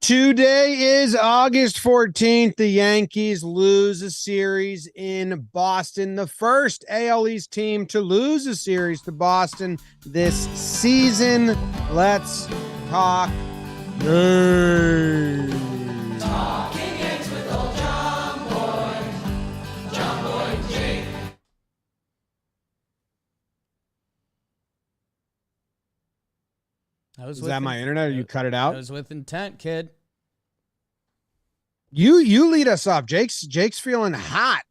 Today is August 14th. The Yankees lose a series in Boston. The first AL East team to lose a series to Boston this season. Let's talk Yanks. Talking Yanks with old John Boy Jake. Is that my internet or you cut it out? That was with intent, kid. You lead us off. Jake's feeling hot.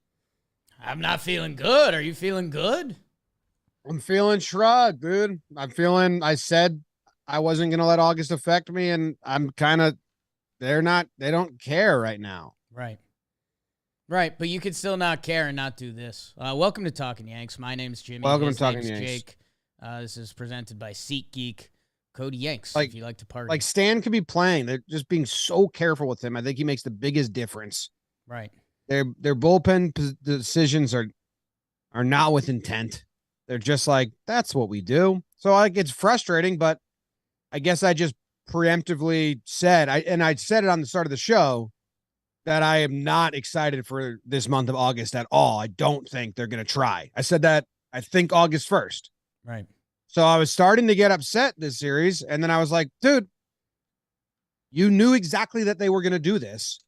I'm not feeling good. Are you feeling good? I'm feeling shrugged, dude. I said I wasn't going to let August affect me, and I'm kind of, they don't care right now. Right. Right, but you could still not care and not do this. Welcome to Talkin' Yanks. My name's Jimmy. Welcome His to Talkin' name's Yanks. Jake. This is presented by SeatGeek. Cody Yanks, Like- if you like to party. Like Stan could be playing. They're just being so careful with him. I think he makes the biggest difference. Right. Their bullpen decisions are not with intent. They're just like, that's what we do. So like it's frustrating, but I guess I just preemptively said I said it on the start of the show that I am not excited for this month of August at all. I don't think they're going to try. I said that I think August 1st. Right. So I was starting to get upset this series, and then I was like, dude, you knew exactly that they were going to do this.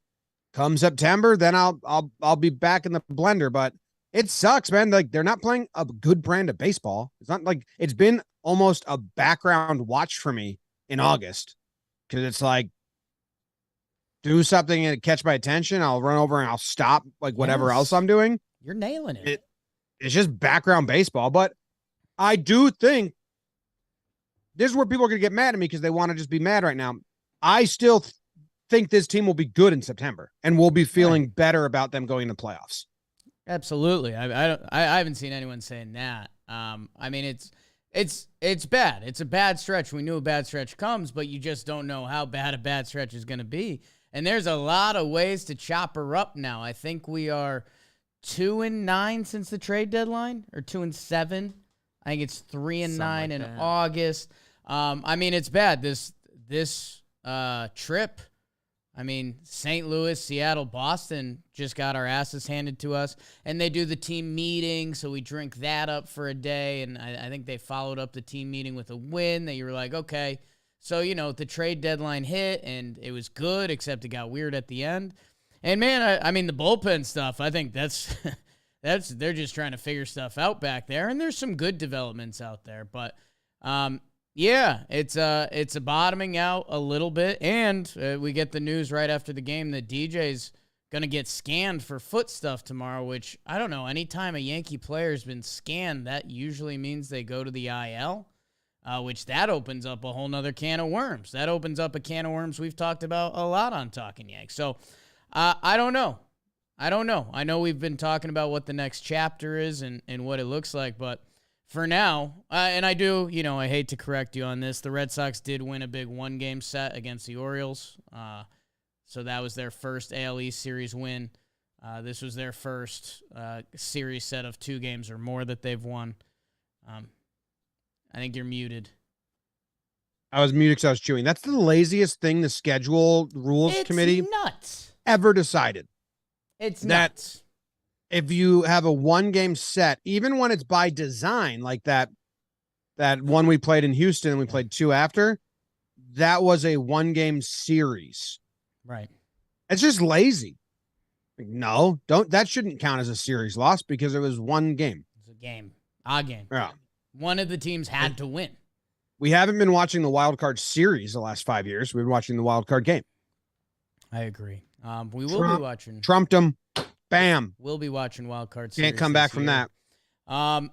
Come September, then I'll be back in the blender, but it sucks, man. Like they're not playing a good brand of baseball. It's not like it's been almost a background watch for me in August because it's like do something and catch my attention. I'll run over and I'll stop like whatever else I'm doing. You're nailing it. It's just background baseball, but I do think this is where people are going to get mad at me because they want to just be mad right now. I still think this team will be good in September and we'll be feeling better about them going to playoffs. Absolutely. I haven't seen anyone saying that. I mean, it's bad. It's a bad stretch. We knew a bad stretch comes, but you just don't know how bad a bad stretch is going to be. And there's a lot of ways to chop her up now. I think we are 2-9 since the trade deadline, or 2-7. I think it's 3-9 in August. I mean, it's bad. This trip. I mean, St. Louis, Seattle, Boston just got our asses handed to us, and they do the team meeting, so we drink that up for a day, and I think they followed up the team meeting with a win that you were like, okay. So, the trade deadline hit, and it was good, except it got weird at the end. And, man, I mean, the bullpen stuff, I think that's they're just trying to figure stuff out back there, and there's some good developments out there. But, yeah, it's a bottoming out a little bit, and we get the news right after the game that DJ's going to get scanned for foot stuff tomorrow, which, I don't know, anytime a Yankee player has been scanned, that usually means they go to the IL, which that opens up a whole nother can of worms. That opens up a can of worms we've talked about a lot on Talkin' Yanks. So, I don't know. I know we've been talking about what the next chapter is and what it looks like, but for now, and I do, I hate to correct you on this, the Red Sox did win a big one-game set against the Orioles. So that was their first AL East series win. This was their first series set of 2 games or more that they've won. I think you're muted. I was muted because I was chewing. That's the laziest thing the schedule rules committee nuts. ever decided. It's nuts. If you have a 1-game set, even when it's by design, like that one we played in Houston and we played 2 after, that was a 1-game series. Right. It's just lazy. Like, no, that shouldn't count as a series loss because it was 1 game. It's a game. A game. Yeah. One of the teams had to win. We haven't been watching the wild card series the last 5 years. We've been watching the wild card game. I agree. We will be watching. Trumped them. Bam. We'll be watching wild card series. Can't come back from that. All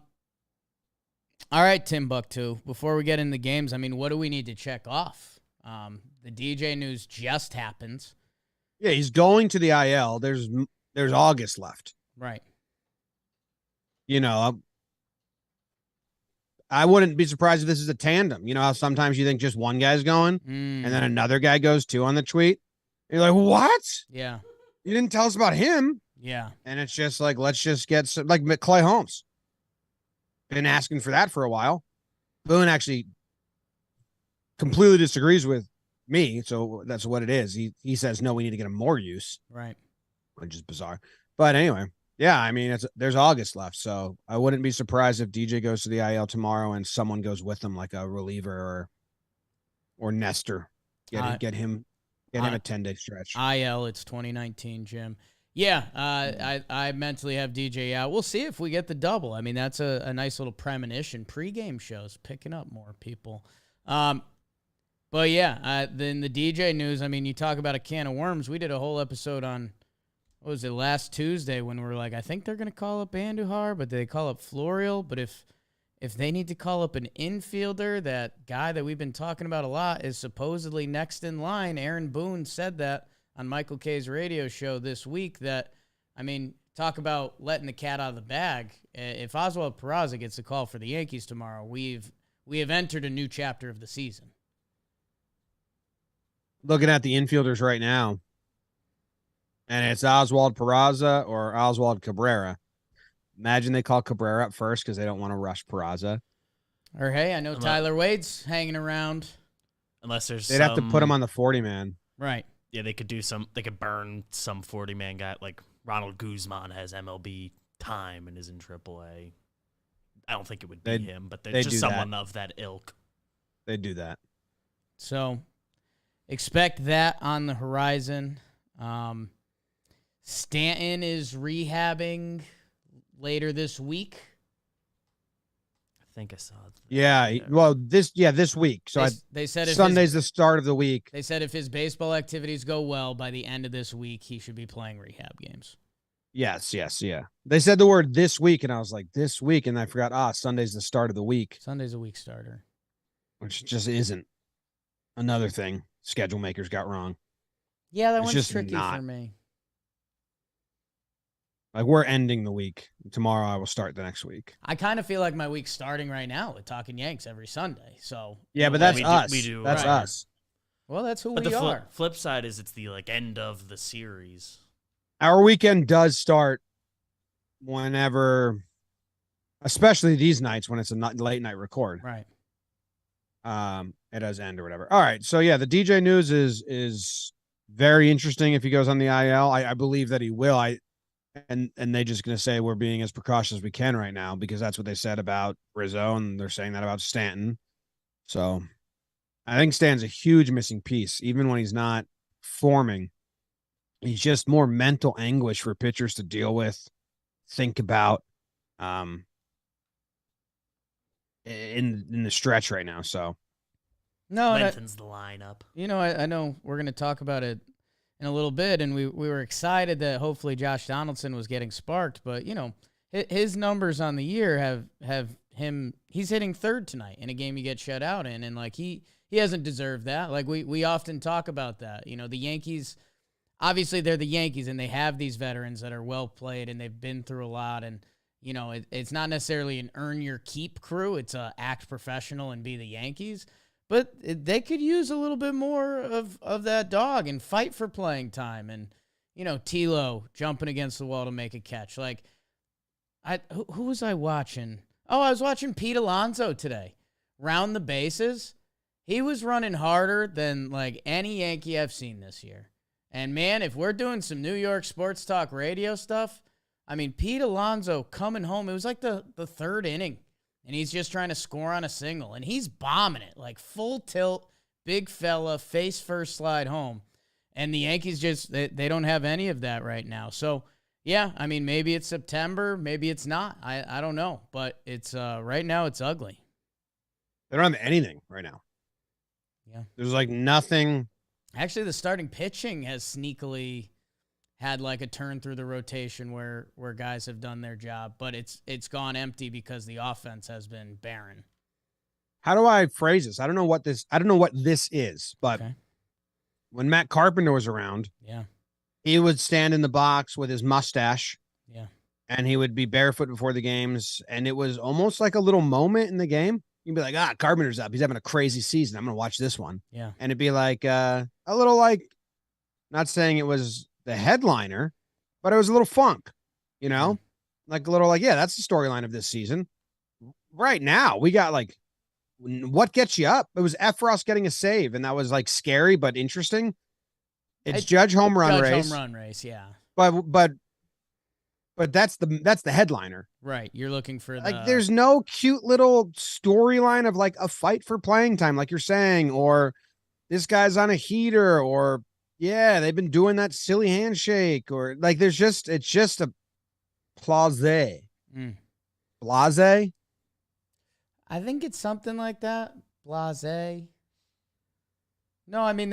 right, Timbuktu. Before we get into games, I mean, what do we need to check off? The DJ news just happened. Yeah, he's going to the IL. There's August left. Right. I wouldn't be surprised if this is a tandem. You know how sometimes you think just one guy's going and then another guy goes too on the tweet? You're like, what? Yeah. You didn't tell us about him. Yeah. And it's just like, let's just get some, like Clay Holmes. Been asking for that for a while. Boone actually completely disagrees with me. So that's what it is. He says, no, we need to get him more use, Right. which is bizarre. But anyway, yeah, I mean, there's August left. So I wouldn't be surprised if DJ goes to the IL tomorrow and someone goes with him, like a reliever or Nestor. Get him a 10-day stretch. IL, it's 2019, Jim. Yeah, I mentally have DJ out. We'll see if we get the double. I mean, that's a nice little premonition. Pre-game shows picking up more people. But yeah, then the DJ news, I mean, you talk about a can of worms. We did a whole episode on, what was it, last Tuesday when we were like, I think they're going to call up Andujar, but they call up Florial. But if they need to call up an infielder, that guy that we've been talking about a lot is supposedly next in line. Aaron Boone said that on Michael K's radio show this week that, I mean, talk about letting the cat out of the bag. If Oswald Peraza gets a call for the Yankees tomorrow, we have entered a new chapter of the season. Looking at the infielders right now, and it's Oswald Peraza or Oswald Cabrera. Imagine they call Cabrera up first because they don't want to rush Peraza. Or, hey, I know Tyler Wade's hanging around. Unless there's They'd have to put him on the 40-man. Right. Yeah, they could burn some 40-man guy like Ronald Guzman has MLB time and is in AAA. I don't think it would be him, but there's just someone of that ilk. They'd do that. So expect that on the horizon. Stanton is rehabbing later this week. I think I saw it. Yeah, well, this week. So they said if Sunday's the start of the week. They said if his baseball activities go well by the end of this week, he should be playing rehab games. Yes, yeah. They said the word this week, and I was like, this week, and I forgot, Sunday's the start of the week. Sunday's a week starter. Which just isn't. Another thing schedule makers got wrong. Yeah, that It's one's just tricky not. for me. Like, we're ending the week. Tomorrow I will start the next week. I kind of feel like my week's starting right now with Talking Yanks every Sunday. So Yeah, but that's us. We do. That's right. us. Well, that's who But we the are. flip side is it's the end of the series. Our weekend does start whenever, especially these nights when it's a late night record. Right. It does end or whatever. All right. So yeah, the DJ news is very interesting if he goes on the IL. I believe that he will. And they just going to say we're being as precautious as we can right now because that's what they said about Rizzo, and they're saying that about Stanton. So I think Stanton's a huge missing piece, even when he's not forming. He's just more mental anguish for pitchers to deal with, think about, in the stretch right now. So No, lengthens the lineup. You know, I know we're going to talk about it in a little bit, and we were excited that hopefully Josh Donaldson was getting sparked, but, you know, his numbers on the year have him, he's hitting third tonight in a game you get shut out in, and, like, he hasn't deserved that. Like, we often talk about that. You know, the Yankees, obviously they're the Yankees, and they have these veterans that are well played, and they've been through a lot, and, you know, it's not necessarily an earn your keep crew. It's a act professional and be the Yankees. But they could use a little bit more of that dog and fight for playing time. And, you know, Tilo jumping against the wall to make a catch. Like, who was I watching? Oh, I was watching Pete Alonso today. Round the bases. He was running harder than, like, any Yankee I've seen this year. And, man, if we're doing some New York sports talk radio stuff, I mean, Pete Alonso coming home, it was like the third inning. And he's just trying to score on a single. And he's bombing it, like full tilt, big fella, face first slide home. And the Yankees just, they don't have any of that right now. So, yeah, I mean, maybe it's September, maybe it's not. I don't know. But it's right now it's ugly. they don't have anything right now. Yeah. There's like nothing. Actually, the starting pitching has sneakily had like a turn through the rotation where guys have done their job, but it's gone empty because the offense has been barren. How do I phrase this? I don't know what this is, but Okay. when Matt Carpenter was around, Yeah. he would stand in the box with his mustache. Yeah. And he would be barefoot before the games. And it was almost like a little moment in the game. You'd be like, Carpenter's up. He's having a crazy season. I'm going to watch this one. Yeah. And it'd be like a little like, not saying it was the headliner, but it was a little funk, you know, like a little like, yeah, that's the storyline of this season. Right now, we got like what gets you up? It was Efros getting a save, and that was like scary but interesting. It's Judge home run race. Yeah. But that's the headliner. Right. You're looking for like there's no cute little storyline of like a fight for playing time, like you're saying, or this guy's on a heater, or they've been doing that silly handshake, or like it's just a blase. Blase? I think it's something like that. Blase. No, I mean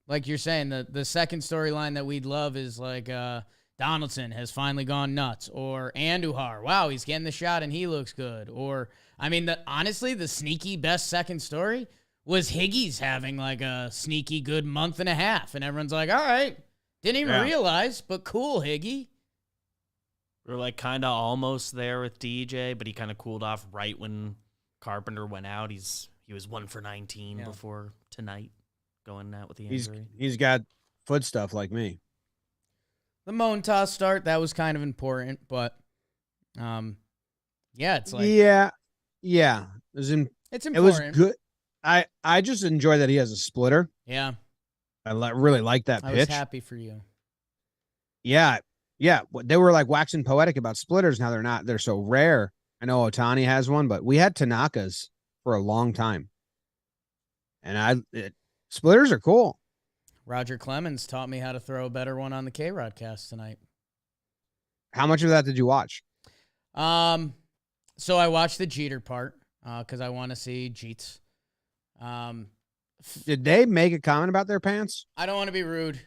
like you're saying, the second storyline that we'd love is like Donaldson has finally gone nuts, or Andujar, wow, he's getting the shot and he looks good. Or I mean, honestly, the sneaky best second story was Higgy's having like a sneaky good month and a half, and everyone's like, all right, didn't even realize, but cool, Higgy. We're like kind of almost there with DJ, but he kind of cooled off right when Carpenter went out. He was 1 for 19 before tonight, going out with the injury. He's got foot stuff like me. The Montas start, that was kind of important, but it's like it's important. It was good. I just enjoy that he has a splitter. Yeah, I really like that pitch. I was happy for you. Yeah. They were like waxing poetic about splitters. Now they're not. They're so rare. I know Ohtani has one, but we had Tanaka's for a long time. And splitters are cool. Roger Clemens taught me how to throw a better one on the KayRod cast tonight. How much of that did you watch? So I watched the Jeter part because I want to see Jeets. Did they make a comment about their pants? I don't want to be rude.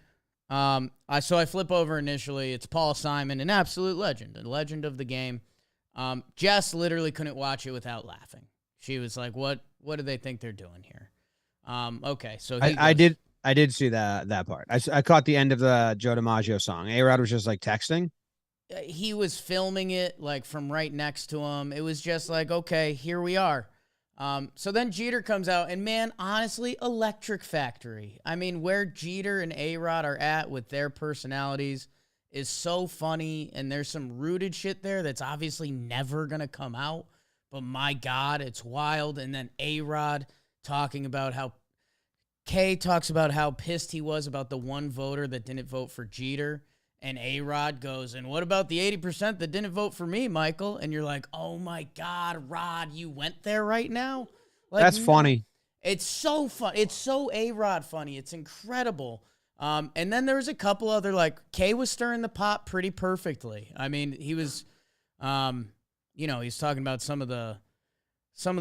I flip over initially. It's Paul Simon, an absolute legend, a legend of the game. Jess literally couldn't watch it without laughing. She was like, "What do they think they're doing here?" Okay, so I did see that part. I caught the end of the Joe DiMaggio song. A-Rod was just like texting. He was filming it like from right next to him. It was just like, okay, here we are. So then Jeter comes out, and man, honestly, electric factory. I mean, where Jeter and A-Rod are at with their personalities is so funny, and there's some rooted shit there that's obviously never going to come out, but my God, it's wild. And then A-Rod talking about how Kay talks about how pissed he was about the one voter that didn't vote for Jeter. And A-Rod goes, and what about the 80% that didn't vote for me, Michael? And you're like, oh, my God, Rod, you went there right now? Like, that's funny. It's so fun. It's so A-Rod funny. It's incredible. And then there was a couple other, like, Kay was stirring the pot pretty perfectly. I mean, he was, he's talking about some of the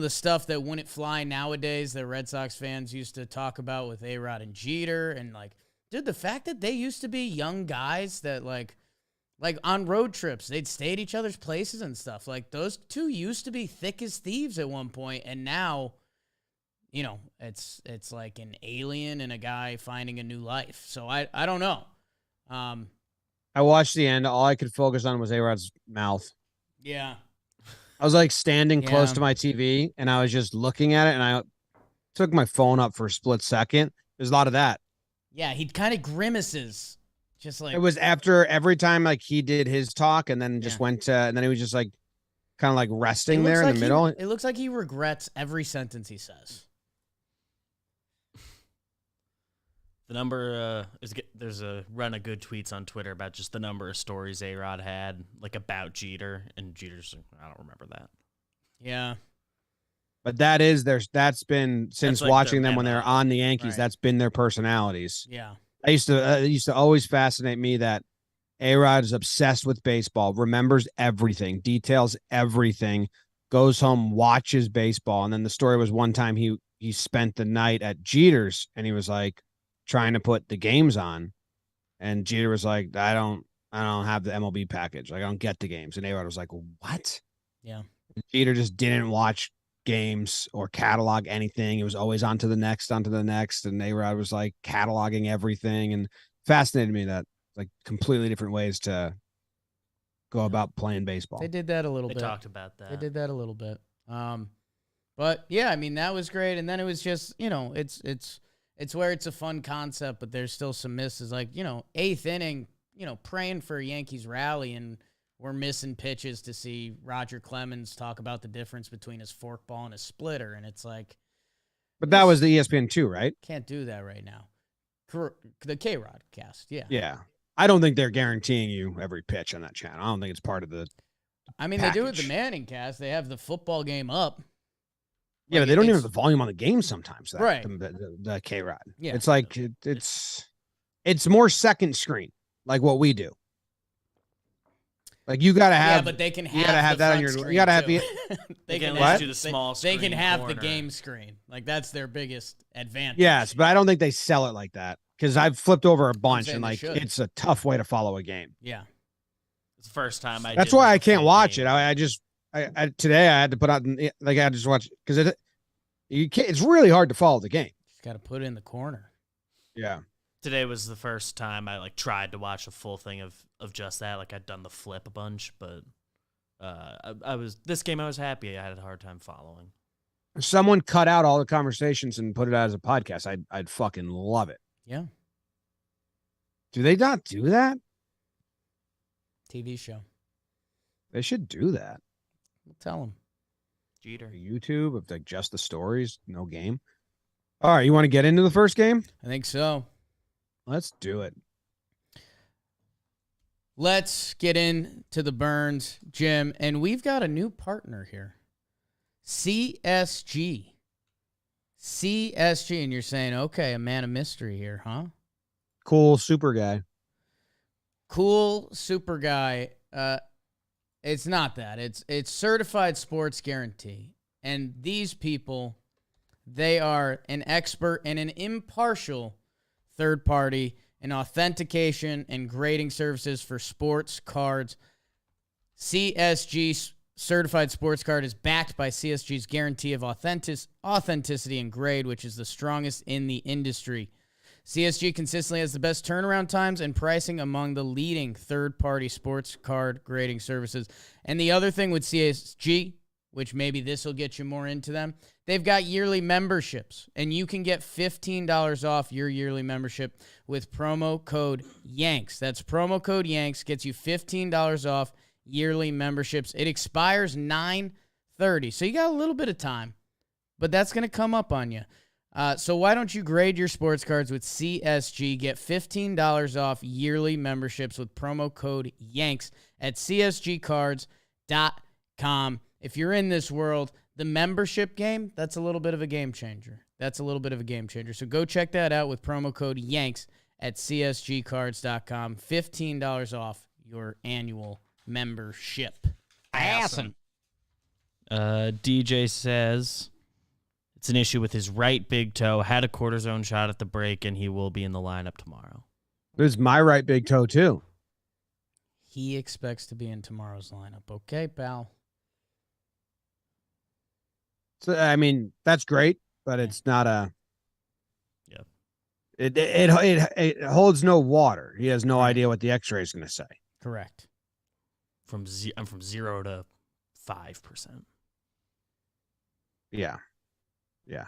stuff that wouldn't fly nowadays that Red Sox fans used to talk about with A-Rod and Jeter. And, like, dude, the fact that they used to be young guys that, like on road trips, they'd stay at each other's places and stuff. Like, those two used to be thick as thieves at one point, and now, it's like an alien and a guy finding a new life. So I don't know. I watched the end. All I could focus on was A-Rod's mouth. Yeah. I was like standing close to my TV, and I was just looking at it, and I took my phone up for a split second. There's a lot of that. Yeah, he kind of grimaces, just like it was after every time like he did his talk, and then just went to, and then he was just like kind of like resting there in the middle. It looks like he regrets every sentence he says. The number there's a run of good tweets on Twitter about just the number of stories A-Rod had like about Jeter, and Jeter's like, I don't remember that. Yeah. But that's been since like watching them when they're on the Yankees. Right. That's been their personalities. Yeah. It used to always fascinate me that A-Rod is obsessed with baseball, remembers everything, details everything, goes home, watches baseball. And then the story was one time he spent the night at Jeter's, and he was like trying to put the games on. And Jeter was like, I don't have the MLB package. Like, I don't get the games. And A-Rod was like, what? Yeah. Jeter just didn't watch games or catalog anything. It was always on to the next. And A-Rod was like cataloging everything, and fascinated me that like completely different ways to go about playing baseball. They did that a little bit. They talked about that. They did that a little bit. But yeah, I mean, that was great. And then it was just, it's where it's a fun concept, but there's still some misses. Like, eighth inning, praying for a Yankees rally, and we're missing pitches to see Roger Clemens talk about the difference between his forkball and his splitter, and it's like. But that was the ESPN 2, right? Can't do that right now. The KayRod cast, yeah. Yeah. I don't think they're guaranteeing you every pitch on that channel. I don't think it's part of the package. They do it the Manning cast. They have the football game up. Yeah, but they don't even have the volume on the game sometimes. Right. The KayRod. Yeah. It's like it's more second screen, like what we do. Like you gotta have. Yeah, but they can have. You gotta have that on your. You gotta have the. they can what? do the small They screen can have corner. the game screen. Like that's their biggest advantage. Yes, but I don't think they sell it like that because I've flipped over a bunch and like should. it's a tough way to follow a game. Yeah. It's the first time I. That's did why like I a can't full watch game. it. I today I had to put out like I just watch because you can't. It's really hard to follow the game. Just got to put it in the corner. Yeah. Today was the first time I like tried to watch a full thing of just that. Like I'd done the flip a bunch, but I was happy. I had a hard time following. If someone cut out all the conversations and put it out as a podcast, I'd fucking love it. Yeah. Do they not do that? TV show. They should do that. We'll tell them. Jeter. YouTube of like just the stories, no game. All right, you want to get into the first game? I think so. Let's do it. Let's get into the Burns, Jim, and we've got a new partner here. CSG. CSG, and you're saying, okay, a man of mystery here, huh? Cool super guy. Cool super guy. It's not that. It's certified sports guarantee. And these people, they are an expert and an impartial third party in authentication and grading services for sports cards. CSG certified sports card is backed by CSG's guarantee of authenticity and grade, which is the strongest in the industry. CSG consistently has the best turnaround times and pricing among the leading third-party sports card grading services. And the other thing with CSG, which maybe this will get you more into them, they've got yearly memberships, and you can get $15 off your yearly membership with promo code YANKS. That's promo code YANKS, gets you $15 off yearly memberships. It expires 9/30, so you got a little bit of time, but that's going to come up on you. So why don't you grade your sports cards with CSG? Get $15 off yearly memberships with promo code YANKS at csgcards.com. If you're in this world, the membership game, that's a little bit of a game changer. So go check that out with promo code YANKS at csgcards.com. $15 off your annual membership. Awesome. DJ says it's an issue with his right big toe. Had a cortisone shot at the break, and he will be in the lineup tomorrow. This is my right big toe, too. He expects to be in tomorrow's lineup. Okay, pal. So, I mean, that's great, but it's not a. Yeah. It holds no water. He has no idea what the X-ray is going to say. Correct. I'm from 0 to 5%. Yeah. Yeah.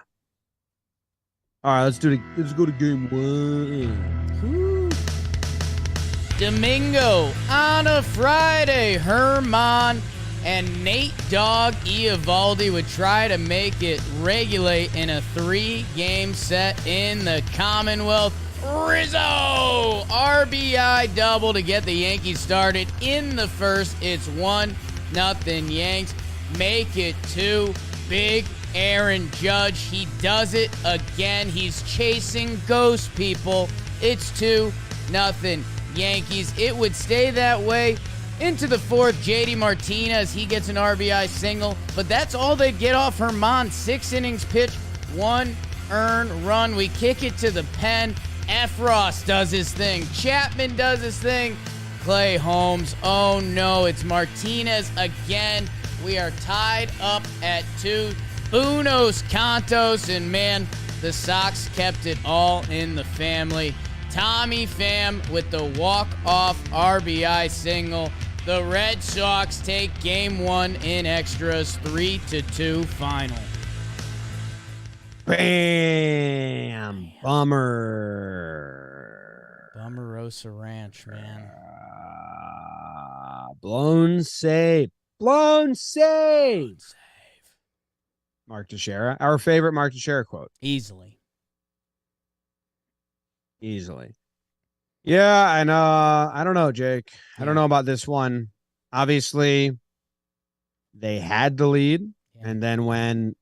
All right, let's go to game one. Woo. Domingo on a Friday. Herman and Nate Dogg Eovaldi would try to make it regulate in a 3-game set in the Commonwealth. Rizzo! RBI double to get the Yankees started in the first. It's 1-0 Yanks. Make it 2. Big Aaron Judge. He does it again. He's chasing ghost people. It's 2-0 Yankees. It would stay that way into the fourth. JD Martinez, he gets an RBI single, but that's all they'd get off Herman. 6 innings pitched, 1 earned run. We kick it to the pen. Efros does his thing. Chapman does his thing. Clay Holmes. Oh no, it's Martinez again. We are tied up at 2. Buenos Cantos, and man, the Sox kept it all in the family. Tommy Pham with the walk-off RBI single. The Red Sox take game 1 in extras, 3-2 final. Bam! Bummer. Bummerosa Ranch, man. Blown save. Blown save. Mark Teixeira. Our favorite Mark Teixeira quote. Easily. Yeah, and I don't know, Jake. I Yeah. don't know about this one. Obviously, they had the lead, and then when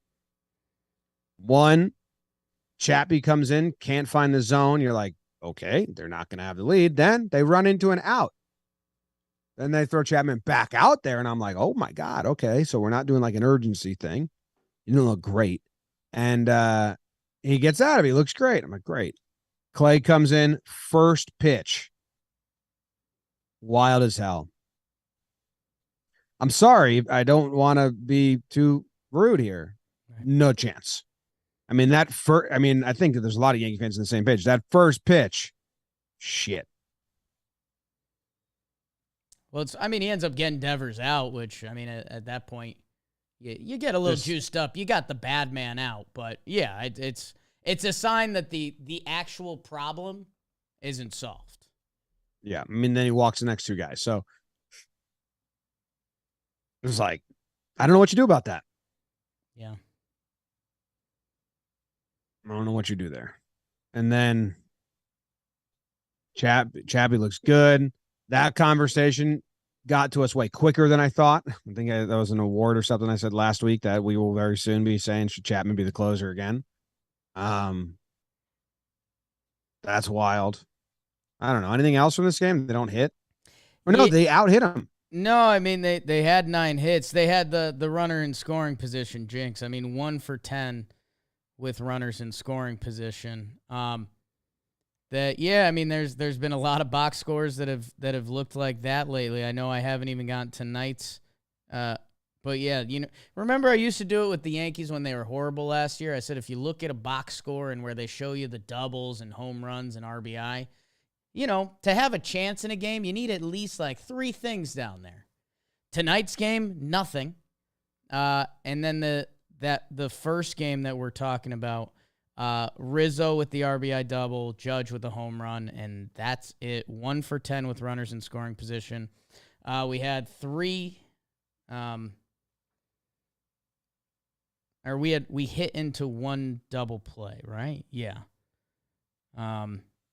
Chappie comes in, can't find the zone, you're like, okay, they're not going to have the lead. Then they run into an out. Then they throw Chapman back out there, and I'm like, oh my God, okay, so we're not doing like an urgency thing. You didn't look great. And he gets out of it. He looks great. I'm like, great. Clay comes in, first pitch. Wild as hell. I'm sorry. I don't want to be too rude here. No chance. I mean, I think that there's a lot of Yankee fans in the same page. That first pitch, shit. Well, he ends up getting Devers out, which, at that point, you get a little juiced up. You got the bad man out. But, yeah, it's a sign that the actual problem isn't solved. Yeah, then he walks the next two guys. So, it was like, I don't know what you do about that. Yeah. I don't know what you do there. And then Chappie looks good. That conversation got to us way quicker than I thought. I think that was an award or something I said last week that we will very soon be saying, should Chapman be the closer again? That's wild. I don't know. Anything else from this game? They don't hit? Or no, they out-hit him. No, they had 9 hits. They had the runner in scoring position, Jinx. 1 for 10 with runners in scoring position. There's been a lot of box scores that have looked like that lately. I know I haven't even gotten tonight's, but yeah, remember I used to do it with the Yankees when they were horrible last year. I said if you look at a box score and where they show you the doubles and home runs and RBI, to have a chance in a game, you need at least like 3 things down there. Tonight's game, nothing, and then the first game that we're talking about. Rizzo with the RBI double, Judge with a home run, and that's it. 1 for 10 with runners in scoring position. We had 3, we hit into 1 double play, right? Yeah.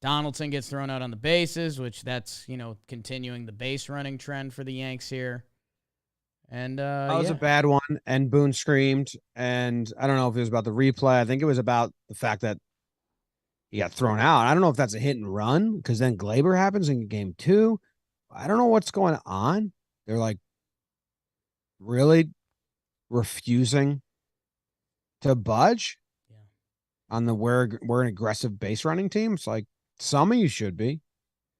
Donaldson gets thrown out on the bases, which that's, continuing the base running trend for the Yanks here. And that was a bad one, and Boone screamed, and I don't know if it was about the replay. I think it was about the fact that he got thrown out. I don't know if that's a hit and run, because then Glaber happens in game 2. I don't know what's going on. They're like really refusing to budge on the we're an aggressive base running team. It's like some of you should be,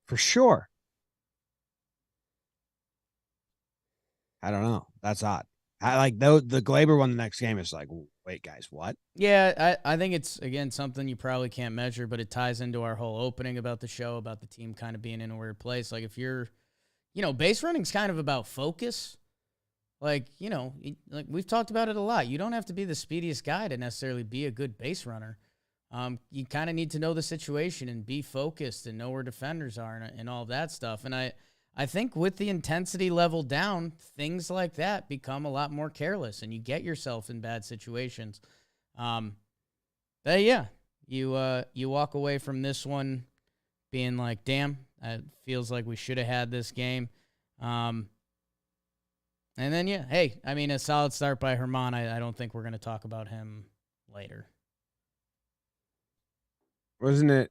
for sure. I don't know. That's odd. I like the Glaber one the next game is like, wait, guys, what? Yeah, I think it's, again, something you probably can't measure, but it ties into our whole opening about the show, about the team kind of being in a weird place. Like if you're, base running's kind of about focus. Like, like we've talked about it a lot. You don't have to be the speediest guy to necessarily be a good base runner. You kind of need to know the situation and be focused and know where defenders are and all that stuff. And I think with the intensity level down, things like that become a lot more careless, and you get yourself in bad situations. But yeah, you walk away from this one being like, damn, it feels like we should have had this game. And then, yeah, hey, a solid start by Herman. I don't think we're going to talk about him later. Wasn't it?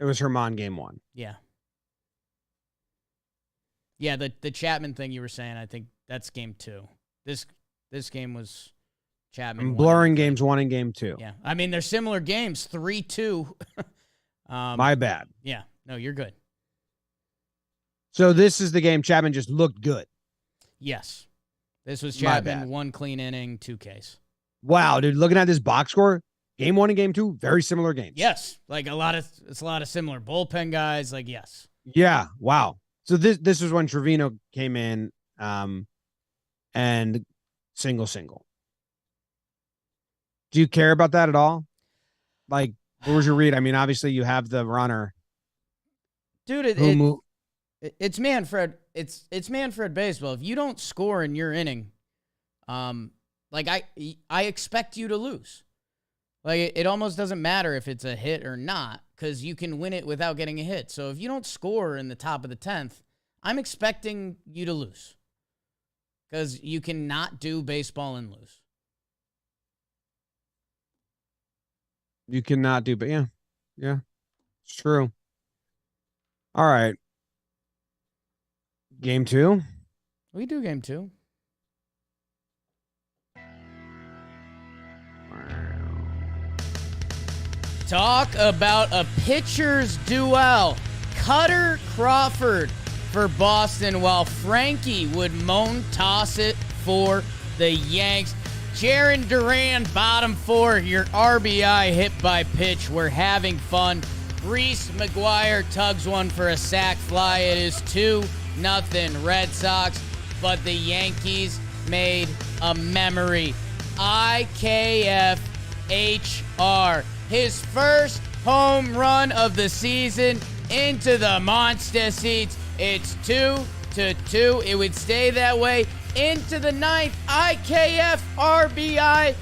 It was Herman game 1. Yeah. Yeah, the Chapman thing you were saying, I think that's game 2. This game was Chapman. I'm blurring games 1 and game 2. Yeah. They're similar games, 3-2. My bad. Yeah. No, you're good. So this is the game Chapman just looked good. Yes. This was Chapman, 1 clean inning, 2 Ks. Wow, dude, looking at this box score, game 1 and game 2, very similar games. Yes. Like it's a lot of similar bullpen guys. Like, yes. Yeah. Wow. So this was when Trevino came in, and single. Do you care about that at all? Like, what was your read? Obviously you have the runner. Dude, it's Manfred. It's Manfred baseball. If you don't score in your inning, like I expect you to lose. Like it almost doesn't matter if it's a hit or not, because you can win it without getting a hit. So if you don't score in the top of the 10th, I'm expecting you to lose, because you cannot do baseball and lose. You cannot do, but yeah, it's true. All right, game 2. We do game 2. Talk about a pitcher's duel. Cutter Crawford for Boston, while Frankie would moan toss it for the Yanks. Jaron Duran, bottom 4, your RBI hit by pitch. We're having fun. Reese McGuire tugs one for a sac fly. It is 2-0 Red Sox, but the Yankees made a memory. IKF HR, his first home run of the season into the monster seats. It's 2-2. It would stay that way into the 9th. IKF RBI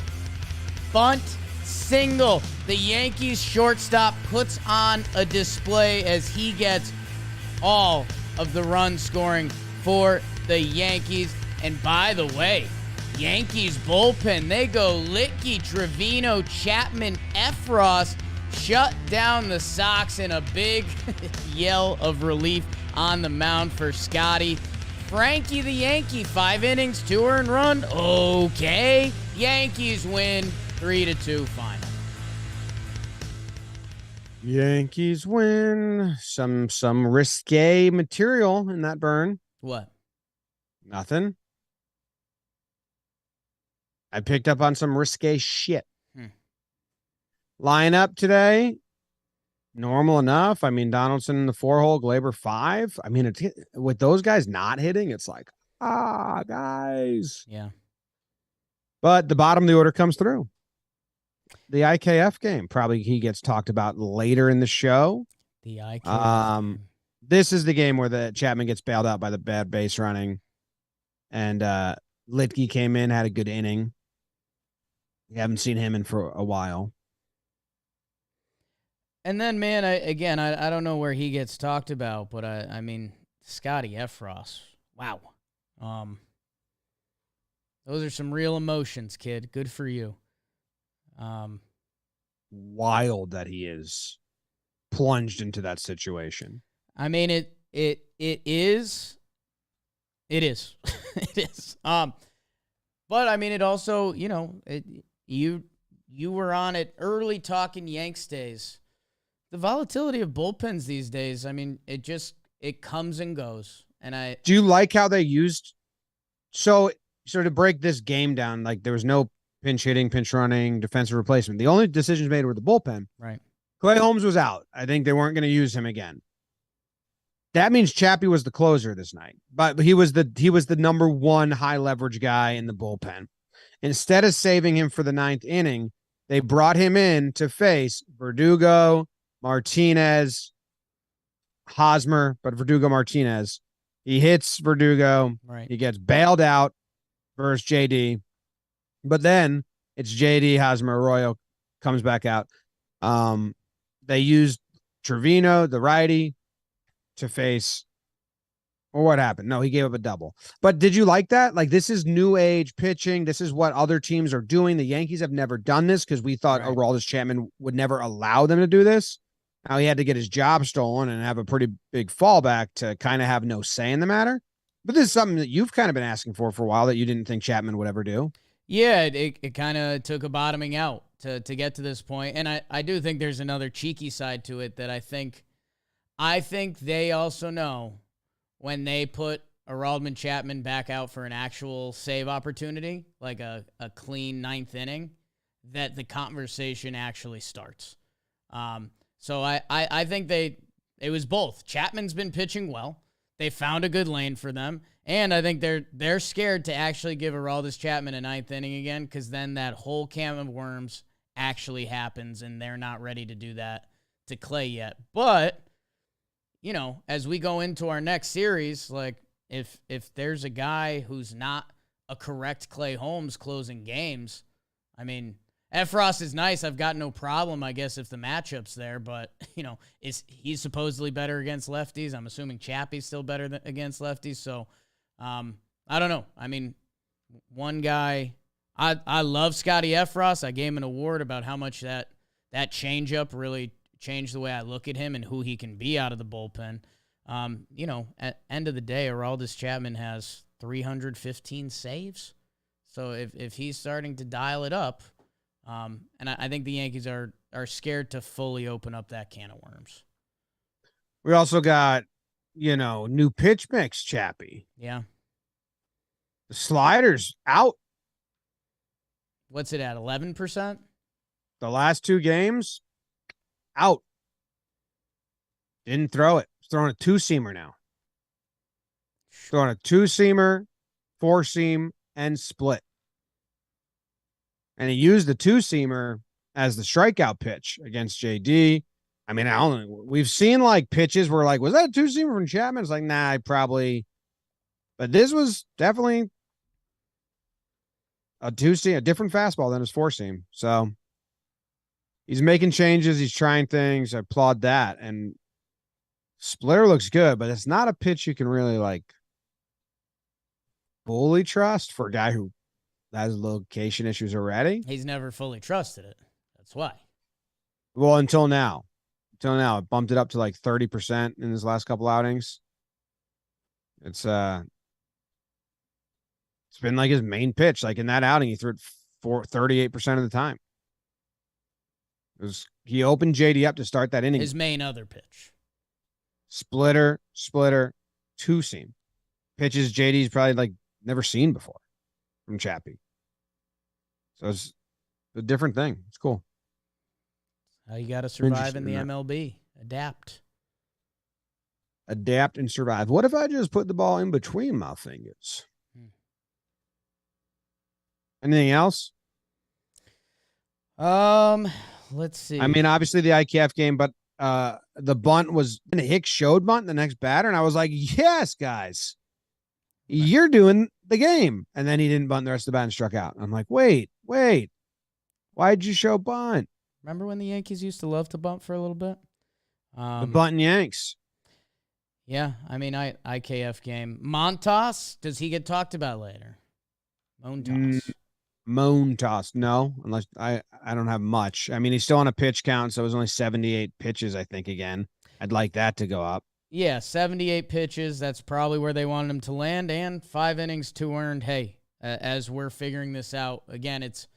bunt single. The Yankees shortstop puts on a display as he gets all of the run scoring for the Yankees. And by the way, Yankees bullpen, they go Litke, Trevino, Chapman, Effross, shut down the Sox in a big yell of relief on the mound for Scotty. Frankie the Yankee, 5 innings, 2 earned run. Okay. Yankees win 3-2 final. Yankees win. Some risque material in that burn. What? Nothing. I picked up on some risque shit. Lineup today, normal enough. I mean, Donaldson in the 4-hole, Glaber 5. I mean, with those guys not hitting, it's like, guys. Yeah. But the bottom of the order comes through. The IKF game, probably he gets talked about later in the show. The IKF game. This is the game where the Chapman gets bailed out by the bad base running. And Litke came in, had a good inning. We haven't seen him in for a while. And then, man, I don't know where he gets talked about, but I mean, Scotty Effross. Wow. Those are some real emotions, kid. Good for you. Wild that he is plunged into that situation. I mean, it is. It is. It is. But I mean, it also, you were on it early talking Yanks days. The volatility of bullpens these days, I mean, it comes and goes. And do you like how they used, so to break this game down, like there was no pinch hitting, pinch running, defensive replacement. The only decisions made were the bullpen. Right. Clay Holmes was out. I think they weren't going to use him again. That means Chappie was the closer this night, but he was the number 1 high leverage guy in the bullpen. Instead of saving him for the 9th inning, they brought him in to face Verdugo, Martinez, Hosmer, but Verdugo Martinez. He hits Verdugo. Right. He gets bailed out versus JD. But then it's JD, Hosmer, Arroyo comes back out. They used Trevino, the righty, to face, or what happened? No, he gave up a double. But did you like that? Like, this is new age pitching. This is what other teams are doing. The Yankees have never done this because we thought Aroldis Chapman would never allow them to do this. Now he had to get his job stolen and have a pretty big fallback to kind of have no say in the matter. But this is something that you've kind of been asking for a while that you didn't think Chapman would ever do. Yeah, it kind of took a bottoming out to get to this point. And I do think there's another cheeky side to it that I think they also know when they put Aroldis Chapman back out for an actual save opportunity, like a clean 9th inning, that the conversation actually starts. So I think it was both. Chapman's been pitching well. They found a good lane for them. And I think they're scared to actually give Aroldis Chapman a 9th inning again, because then that whole can of worms actually happens, and they're not ready to do that to Clay yet. But as we go into our next series, like if there's a guy who's not a correct Clay Holmes closing games, I mean, Effross is nice. I've got no problem, I guess, if the matchup's there. But, he's supposedly better against lefties. I'm assuming Chappie's still better against lefties. So, I don't know. I mean, one guy, I love Scotty Effross. I gave him an award about how much that changeup really changed the way I look at him and who he can be out of the bullpen. At end of the day, Aroldis Chapman has 315 saves. So if he's starting to dial it up, and I think the Yankees are scared to fully open up that can of worms. We also got, new pitch mix, Chappie. Yeah. The slider's out. What's it at, 11%? The last 2 games, out. Didn't throw it. He's throwing a 2-seamer now. Throwing a 2-seamer, 4-seam, and split. And he used the 2-seamer as the strikeout pitch against JD. I mean, we've seen pitches where was that a 2-seamer from Chapman? It's nah, probably. But this was definitely a 2-seam, a different fastball than his 4-seam. So he's making changes. He's trying things. I applaud that. And splitter looks good, but it's not a pitch you can really fully trust for a guy who has location issues already. He's never fully trusted it. That's why. Well, until now. It bumped it up to 30% in his last couple outings. It's been his main pitch. In that outing, he threw it 38% of the time. He opened JD up to start that inning. His main other pitch. Splitter, 2-seam. Pitches JD's probably never seen before from Chappie. So it's a different thing. It's cool. How you got to survive in the MLB. Adapt and survive. What if I just put the ball in between my fingers? Anything else? Let's see. I mean, obviously the IKF game, but the bunt was Hicks showed bunt the next batter, and I was like, yes, guys, you're doing the game. And then he didn't bunt the rest of the bat and struck out. I'm like, wait, why'd you show bunt? Remember when the Yankees used to love to bunt for a little bit? The bunting Yanks. Yeah, I mean, IKF game. Montas, does he get talked about later? Montas, no, unless I don't have much. I mean, he's still on a pitch count, so it was only 78 pitches, I think, again. I'd like that to go up. Yeah, 78 pitches. That's probably where they wanted him to land, and 5 innings, 2 earned. Hey, as we're figuring this out, again, it's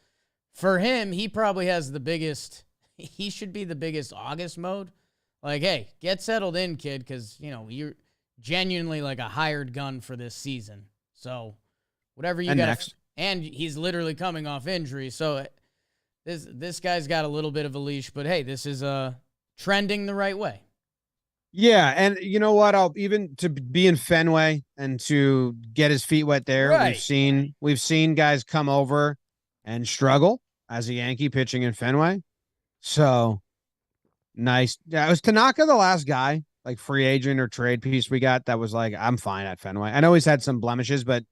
for him, he probably has the biggest, he should be the biggest August mode. Hey, get settled in, kid, because, you're genuinely a hired gun for this season. So whatever you got. Next. And he's literally coming off injury. So this guy's got a little bit of a leash, but hey, this is trending the right way. Yeah, and you know what? I'll even to be in Fenway and to get his feet wet there. Right. We've seen guys come over and struggle as a Yankee pitching in Fenway. So nice. Yeah, was Tanaka the last guy, free agent or trade piece we got that was I'm fine at Fenway. I know he's had some blemishes, but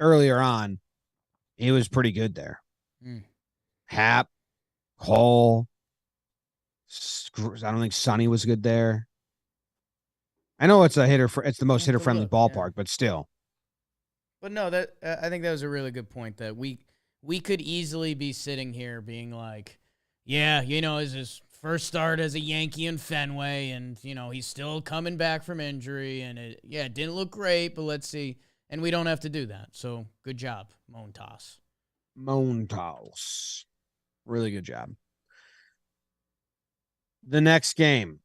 earlier on, he was pretty good there. Hap, Cole. I don't think Sonny was good there. I know it's it's the most hitter friendly ballpark, but still. But no, I think that was a really good point that we could easily be sitting here being yeah, it's his first start as a Yankee in Fenway, and he's still coming back from injury, and it didn't look great, but let's see. And we don't have to do that. So good job, Montas. Really good job. The next game.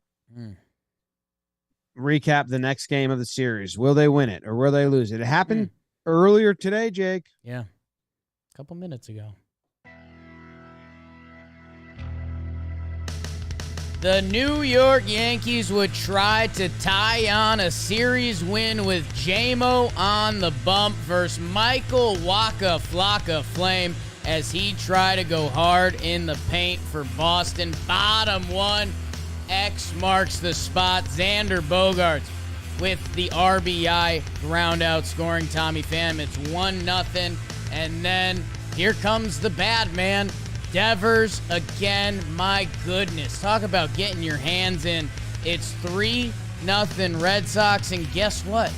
Recap the next game of the series. Will they win it or will they lose it? It happened earlier today, Jake. Yeah. A couple minutes ago. The New York Yankees would try to tie on a series win with J-Mo on the bump versus Michael Waka Flocka Flame as he tried to go hard in the paint for Boston. Bottom one, X marks the spot. Xander Bogaerts with the RBI ground out, scoring Tommy Pham. It's 1-0. And then here comes the bad man, Devers again. My goodness. Talk about getting your hands in. It's 3-0 Red Sox. And guess what?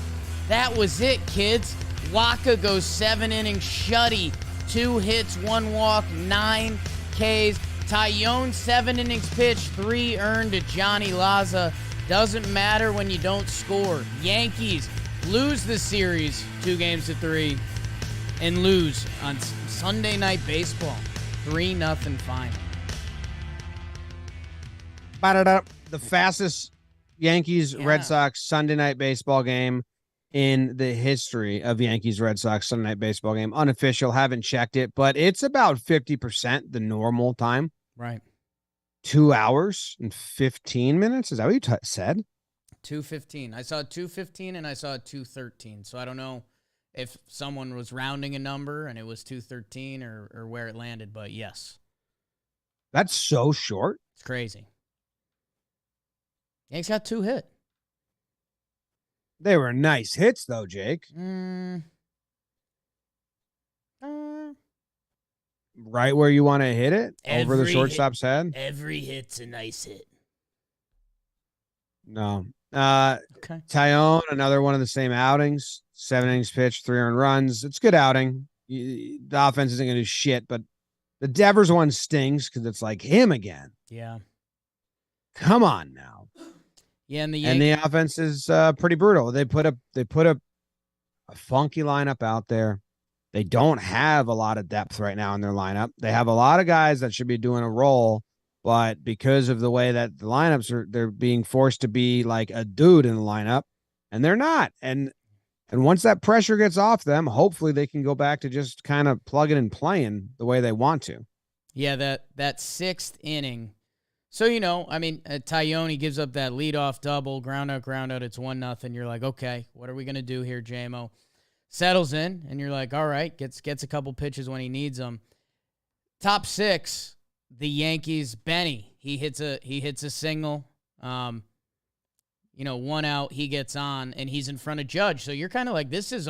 That was it, kids. Waka goes 7 innings, shutty, 2 hits, 1 walk, 9 Ks. Tyone, 7 innings pitched, 3 earned to Johnny Laza. Doesn't matter when you don't score. Yankees lose the series 2-3 and lose on Sunday Night Baseball. 3-0 final. The fastest Yankees Red Sox Sunday Night Baseball game in the history of Yankees Red Sox Sunday Night Baseball game. Unofficial, haven't checked it, but it's about 50% the normal time. Right. 2 hours and 15 minutes. Is that what you said? 2:15. I saw 2:15 and I saw 2:13. So I don't know if someone was rounding a number and it was 2:13 or where it landed, but yes. That's so short. It's crazy. Yanks got 2 hit. They were nice hits, though, Jake. Right where you want to hit it? Over the shortstop's head? Every hit's a nice hit. No. Okay. Tyone, another one of the same outings. 7 innings pitched, 3 earned runs. It's a good outing. The offense isn't going to do shit, but the Devers one stings because it's like him again. Yeah. Come on now. Yeah, and the offense is pretty brutal. They put a funky lineup out there. They don't have a lot of depth right now in their lineup. They have a lot of guys that should be doing a role, but because of the way that the lineups are, they're being forced to be like a dude in the lineup, and they're not. And once that pressure gets off them, hopefully they can go back to just kind of plugging and playing the way they want to. Yeah, that 6th inning. So, Tyone gives up that leadoff double, ground out, it's 1-0. You're like, okay, what are we going to do here, JMO? Settles in, and you're like, all right, gets a couple pitches when he needs them. Top 6, the Yankees, Benny. He hits a single. 1 out, he gets on, and he's in front of Judge. So you're kind of like, this is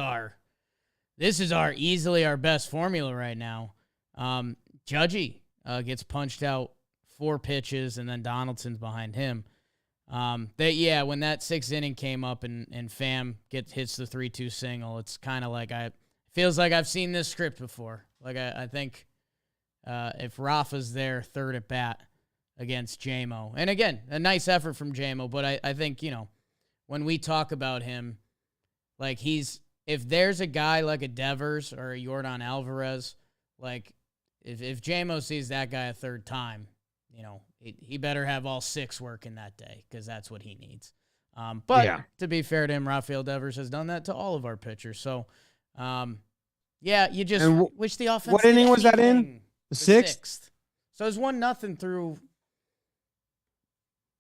easily our best formula right now. Judgy gets punched out 4 pitches, and then Donaldson's behind him. When that 6th inning came up and Pham hits the 3-2 single, it's kind of like feels like I've seen this script before. Like I think if Rafa's there, 3rd at bat against JMO, and again, a nice effort from JMO, but I think, when we talk about him, like if there's a guy like a Devers or a Yordan Alvarez, like if JMO sees that guy a 3rd time, he better have all 6 working that day because that's what he needs. To be fair to him, Rafael Devers has done that to all of our pitchers. So, you just wish the offense. What inning was that in? The 6th? So it's 1-0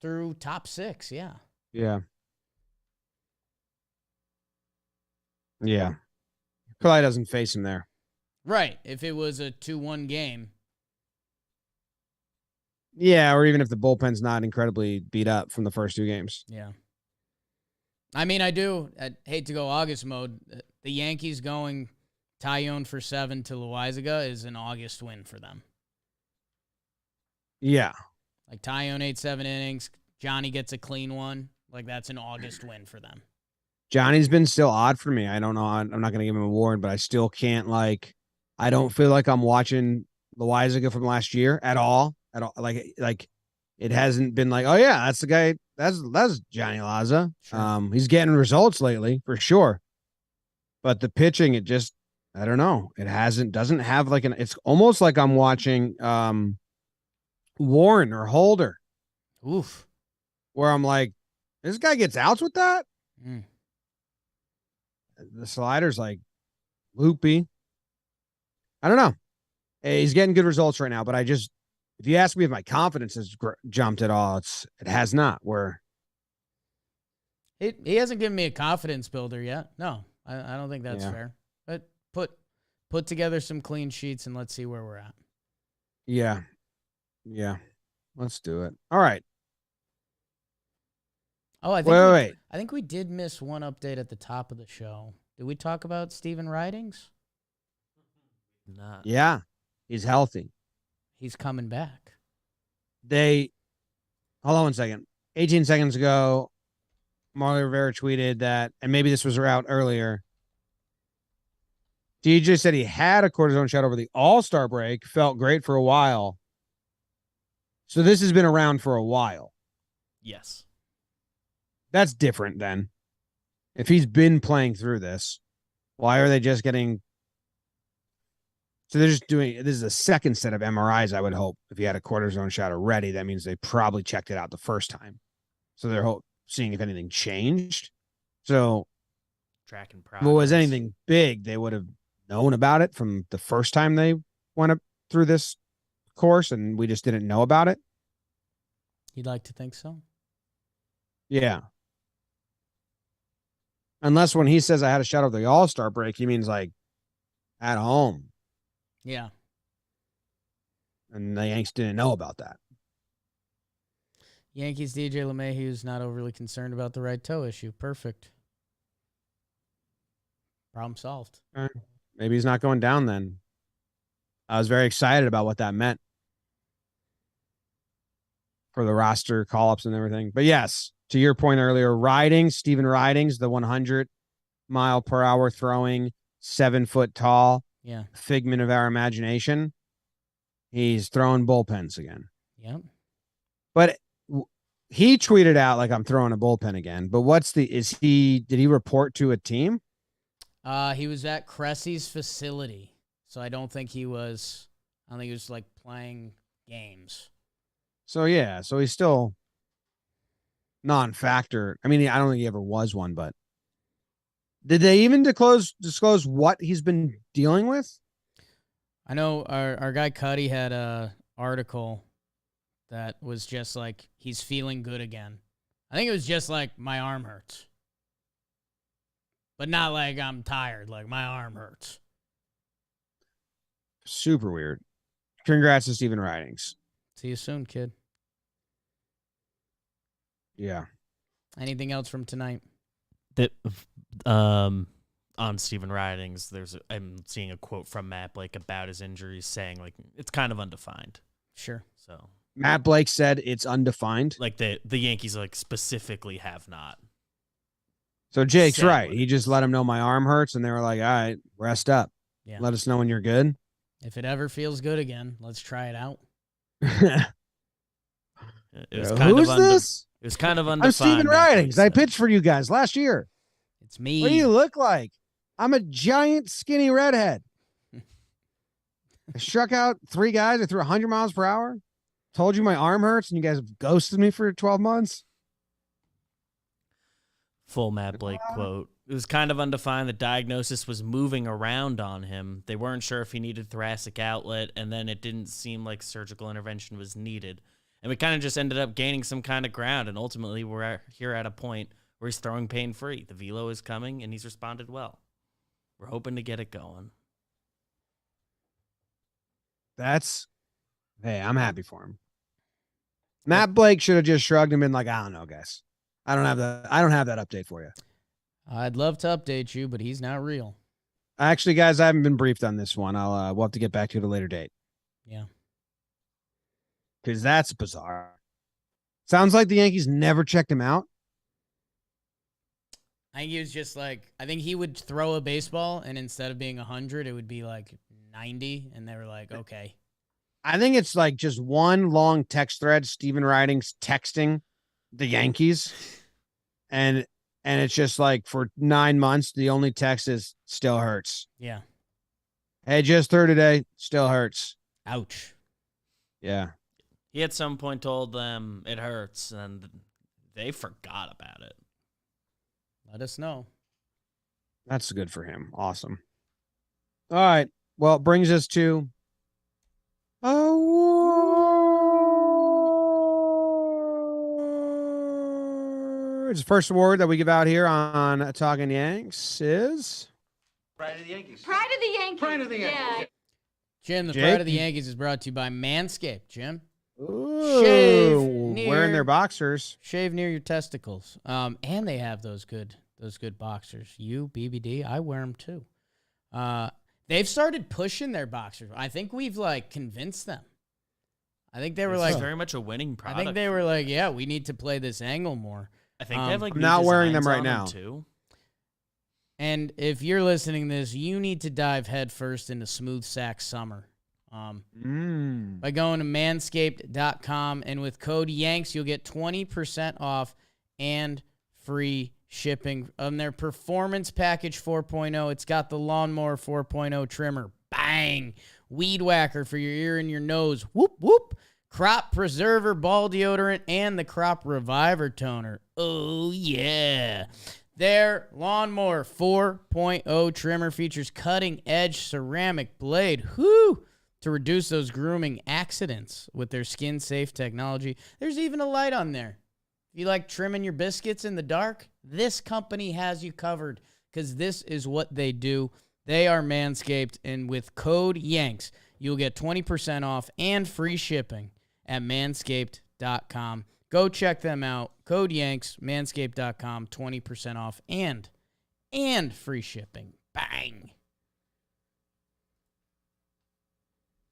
through top 6. Yeah. Yeah. Yeah. Probably doesn't face him there. Right. If it was a 2-1 game. Yeah, or even if the bullpen's not incredibly beat up from the first 2 games. Yeah. I hate to go August mode. The Yankees going Tyone for 7 to Loaizaga is an August win for them. Yeah. Like Tyone ate 7 innings. Johnny gets a clean one. Like that's an August win for them. Johnny's been still odd for me. I don't know. I'm not going to give him a award, but I still can't I don't feel like I'm watching Loaizaga from last year at all. Like it hasn't been like, oh yeah, that's the guy. That's Johnny Laza. Sure. He's getting results lately for sure, but the pitching, it just, I don't know. It doesn't have it's almost like I'm watching Warren or Holder. Oof. Where I'm like, this guy gets outs with that. The slider's like loopy. I don't know. He's getting good results right now, but if you ask me if my confidence has jumped at all, it has not. He hasn't given me a confidence builder yet. No, I don't think that's fair. But put together some clean sheets and let's see where we're at. Yeah. Let's do it. All right. Oh, I think Wait. I think we did miss one update at the top of the show. Did we talk about Steven Ridings? Not. Yeah, he's healthy. He's coming back. Hold on 1 second. 18 seconds ago, Marley Rivera tweeted that, and maybe this was out earlier. DJ said he had a cortisone shot over the All-Star break, felt great for a while. So this has been around for a while. Yes. That's different then. If he's been playing through this, why are they just getting... So they're just doing... This is a second set of MRIs, I would hope. If he had a cortisone shot already, that means they probably checked it out the first time. So they're seeing if anything changed. So Tracking if progress. it was anything big, they would have known about it from the first time they went up through this course, and we just didn't know about it. You'd like to think so? Yeah. Unless when he says I had a shot of the All-Star break, he means like at home. Yeah. And the Yanks didn't know about that. Yankees DJ LeMahieu is not overly concerned about the right toe issue. Perfect. Problem solved. All right. Maybe he's not going down then. I was very excited about what that meant for the roster call-ups and everything. But yes, to your point earlier, Steven Ridings, the 100-mile-per-hour throwing, 7 foot tall, Yeah. figment of our imagination. He's throwing bullpens again. Yep. But he tweeted out like, I'm throwing a bullpen again. But did he report to a team? He was at Cressy's facility. So I don't think he was like playing games. So yeah, so he's still non-factor. I mean, I don't think he ever was one, but did they even disclose what he's been dealing with? I know our guy Cuddy had a article that was just like, he's feeling good again. I think it was just like, my arm hurts. But not like I'm tired, like my arm hurts. Super weird. Congrats to Steven Ridings. See you soon, kid. Yeah. Anything else from tonight? That on Steven Ridings, I'm seeing a quote from Matt Blake about his injuries saying like it's kind of undefined. Sure. So Matt Blake said it's undefined. like the Yankees like specifically have not. So Jake's said right. what He it just is. let him know my arm hurts, and they were like, all right, rest up. Yeah. Let us know when you're good. If it ever feels good again, let's try it out. It was Who kind is of this? It was kind of undefined. I'm Steven Matt Blake Ridings. I said. pitched for you guys last year. It's me. What do you look like? I'm a giant, skinny redhead. I struck out 3 guys. I threw 100 miles per hour. Told you my arm hurts, and you guys have ghosted me for 12 months. Full Matt Blake quote. It was kind of undefined. The diagnosis was moving around on him. They weren't sure if he needed thoracic outlet, and then it didn't seem like surgical intervention was needed. And we kind of just ended up gaining some kind of ground, and ultimately we're here at a point where he's throwing pain-free. The velo is coming, and he's responded well. We're hoping to get it going. Hey, I'm happy for him. Matt Blake should have just shrugged and been like, I don't know, guys. I don't have that update for you. I'd love to update you, but he's not real. Actually, guys, I haven't been briefed on this one. We'll have to get back to it at a later date. Yeah. Because that's bizarre. Sounds like the Yankees never checked him out. I think he was just like, I think he would throw a baseball, and instead of being 100, it would be like 90, and they were like, okay. I think it's like just one long text thread, Steven Ridings texting the Yankees. And it's just like for 9 months, the only text is still hurts. Yeah. Hey, just threw today, still hurts. Ouch. Yeah. He at some point told them it hurts, and they forgot about it. Let us know. That's good for him. Awesome. All right. Well, it brings us to awards. First award that we give out here on Talkin' Yanks is Pride of the Yankees. Pride of the Yankees. Pride of the Yankees. Yeah. Jim, the Jake, Pride of the you- Yankees is brought to you by Manscaped. Jim? Ooh, wearing their boxers. Shave near your testicles. And they have those good boxers. BBD, I wear them too. They've started pushing their boxers. I think we've like convinced them. I think they were It's very much a winning product. I think they were like, yeah, we need to play this angle more. I think they have like I'm not wearing them right designs on now too. And if you're listening to this, you need to dive headfirst into smooth sack summer. By going to manscaped.com, and with code Yanks, you'll get 20% off and free shipping on their Performance Package 4.0. It's got the Lawnmower 4.0 trimmer. Bang! Weed whacker for your ear and your nose. Whoop, whoop. Crop Preserver Ball Deodorant and the Crop Reviver Toner. Oh, yeah. Their Lawnmower 4.0 trimmer features cutting-edge ceramic blade. Whoo! To reduce those grooming accidents with their skin-safe technology. There's even a light on there. If you like trimming your biscuits in the dark, this company has you covered because this is what they do. They are Manscaped, and with code Yanks, you'll get 20% off and free shipping at manscaped.com. Go check them out. Code Yanks, manscaped.com, 20% off and free shipping. Bang.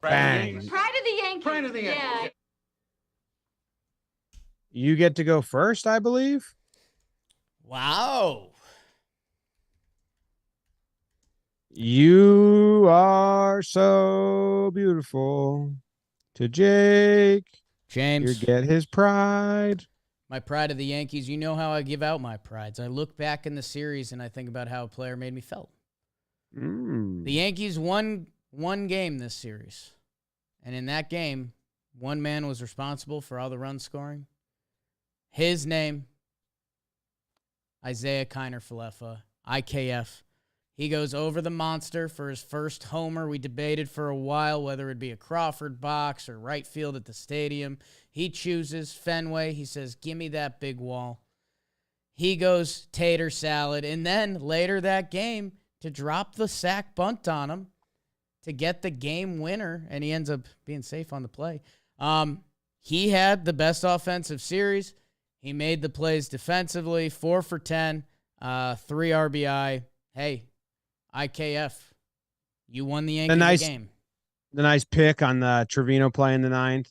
Bang. Pride of the Yankees. Pride of the Yankees. Yeah. You get to go first, I believe. Wow. You are so beautiful to Jake. James. You get his pride. My pride of the Yankees. You know how I give out my prides. I look back in the series and I think about how a player made me feel. The Yankees won one game this series. And in that game, one man was responsible for all the run scoring. His name, Isaiah Kiner-Falefa, IKF. He goes over the monster for his first homer. We debated for a while whether it'd be a Crawford box or right field at the stadium. He chooses Fenway. He says, give me that big wall. He goes tater salad. And then later that game, to drop the sack bunt on him, to get the game winner, and he ends up being safe on the play. He had the best offensive series. He made the plays defensively, 4 for 10, 3 RBI. Hey, IKF, you won the Yankees game. The nice pick on the Trevino play in the 9th.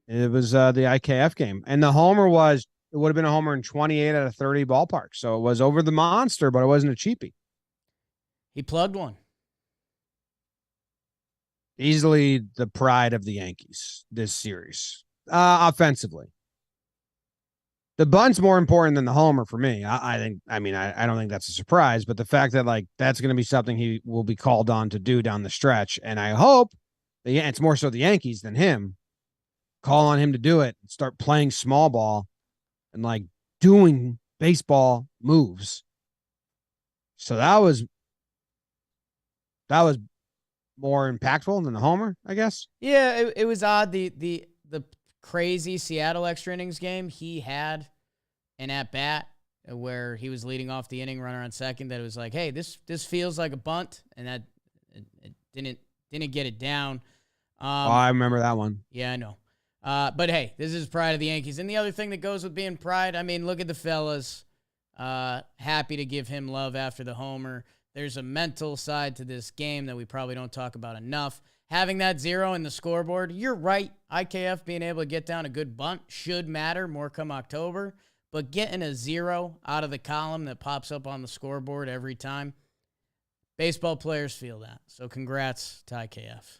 It was the IKF game. And the homer it would have been a homer in 28 out of 30 ballparks. So it was over the monster, but it wasn't a cheapie. He plugged one. Easily the pride of the Yankees this series, offensively. The bunt's more important than the homer for me. I don't think that's a surprise, but the fact that like that's going to be something he will be called on to do down the stretch, and I hope it's more so the Yankees than him. Call on him to do it, start playing small ball, and like doing baseball moves. So that was more impactful than the homer, I guess. Yeah, it was odd. The crazy Seattle extra innings game, he had an at-bat where he was leading off the inning, runner on second, that it was like, hey, this feels like a bunt, and that it didn't get it down. I remember that one. Yeah, I know. But hey, this is pride of the Yankees. And the other thing that goes with being pride, I mean, look at the fellas. Happy to give him love after the homer. There's a mental side to this game that we probably don't talk about enough. Having that 0 in the scoreboard, you're right. IKF being able to get down a good bunt should matter more come October. But getting a 0 out of the column that pops up on the scoreboard every time, baseball players feel that. So congrats to IKF.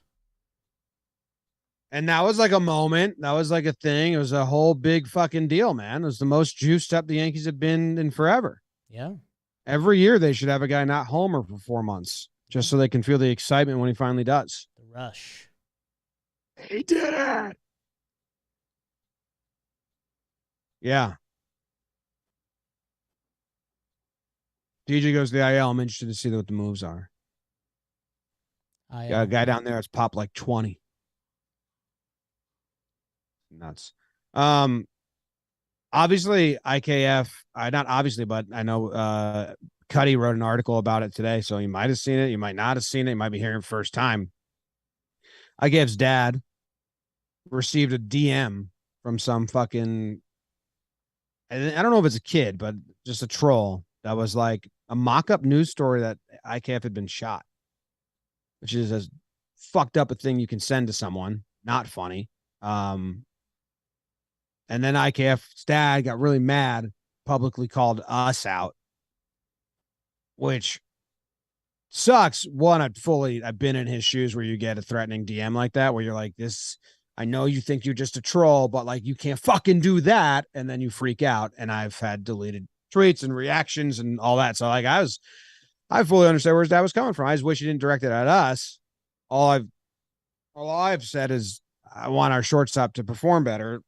And that was like a moment. That was like a thing. It was a whole big fucking deal, man. It was the most juiced up the Yankees have been in forever. Yeah. Every year they should have a guy not homer for 4 months just so they can feel the excitement when he finally does. The rush. He did it. Yeah. DJ goes to the IL. I'm interested to see what the moves are. Got a guy down there that's popped like 20. Nuts. Obviously, IKF, not obviously, but I know Cuddy wrote an article about it today, so you might have seen it. You might not have seen it. You might be hearing it first time. IKF's dad received a DM from some fucking, I don't know if it's a kid, but just a troll that was like a mock-up news story that IKF had been shot, which is as fucked up a thing you can send to someone. Not funny. And then IKF's dad got really mad, publicly called us out, which sucks. One, I've been in his shoes where you get a threatening DM like that, where you're like, this, I know you think you're just a troll, but like you can't fucking do that. And then you freak out. And I've had deleted tweets and reactions and all that. So like I fully understand where his dad was coming from. I just wish he didn't direct it at us. All I've said is I want our shortstop to perform better.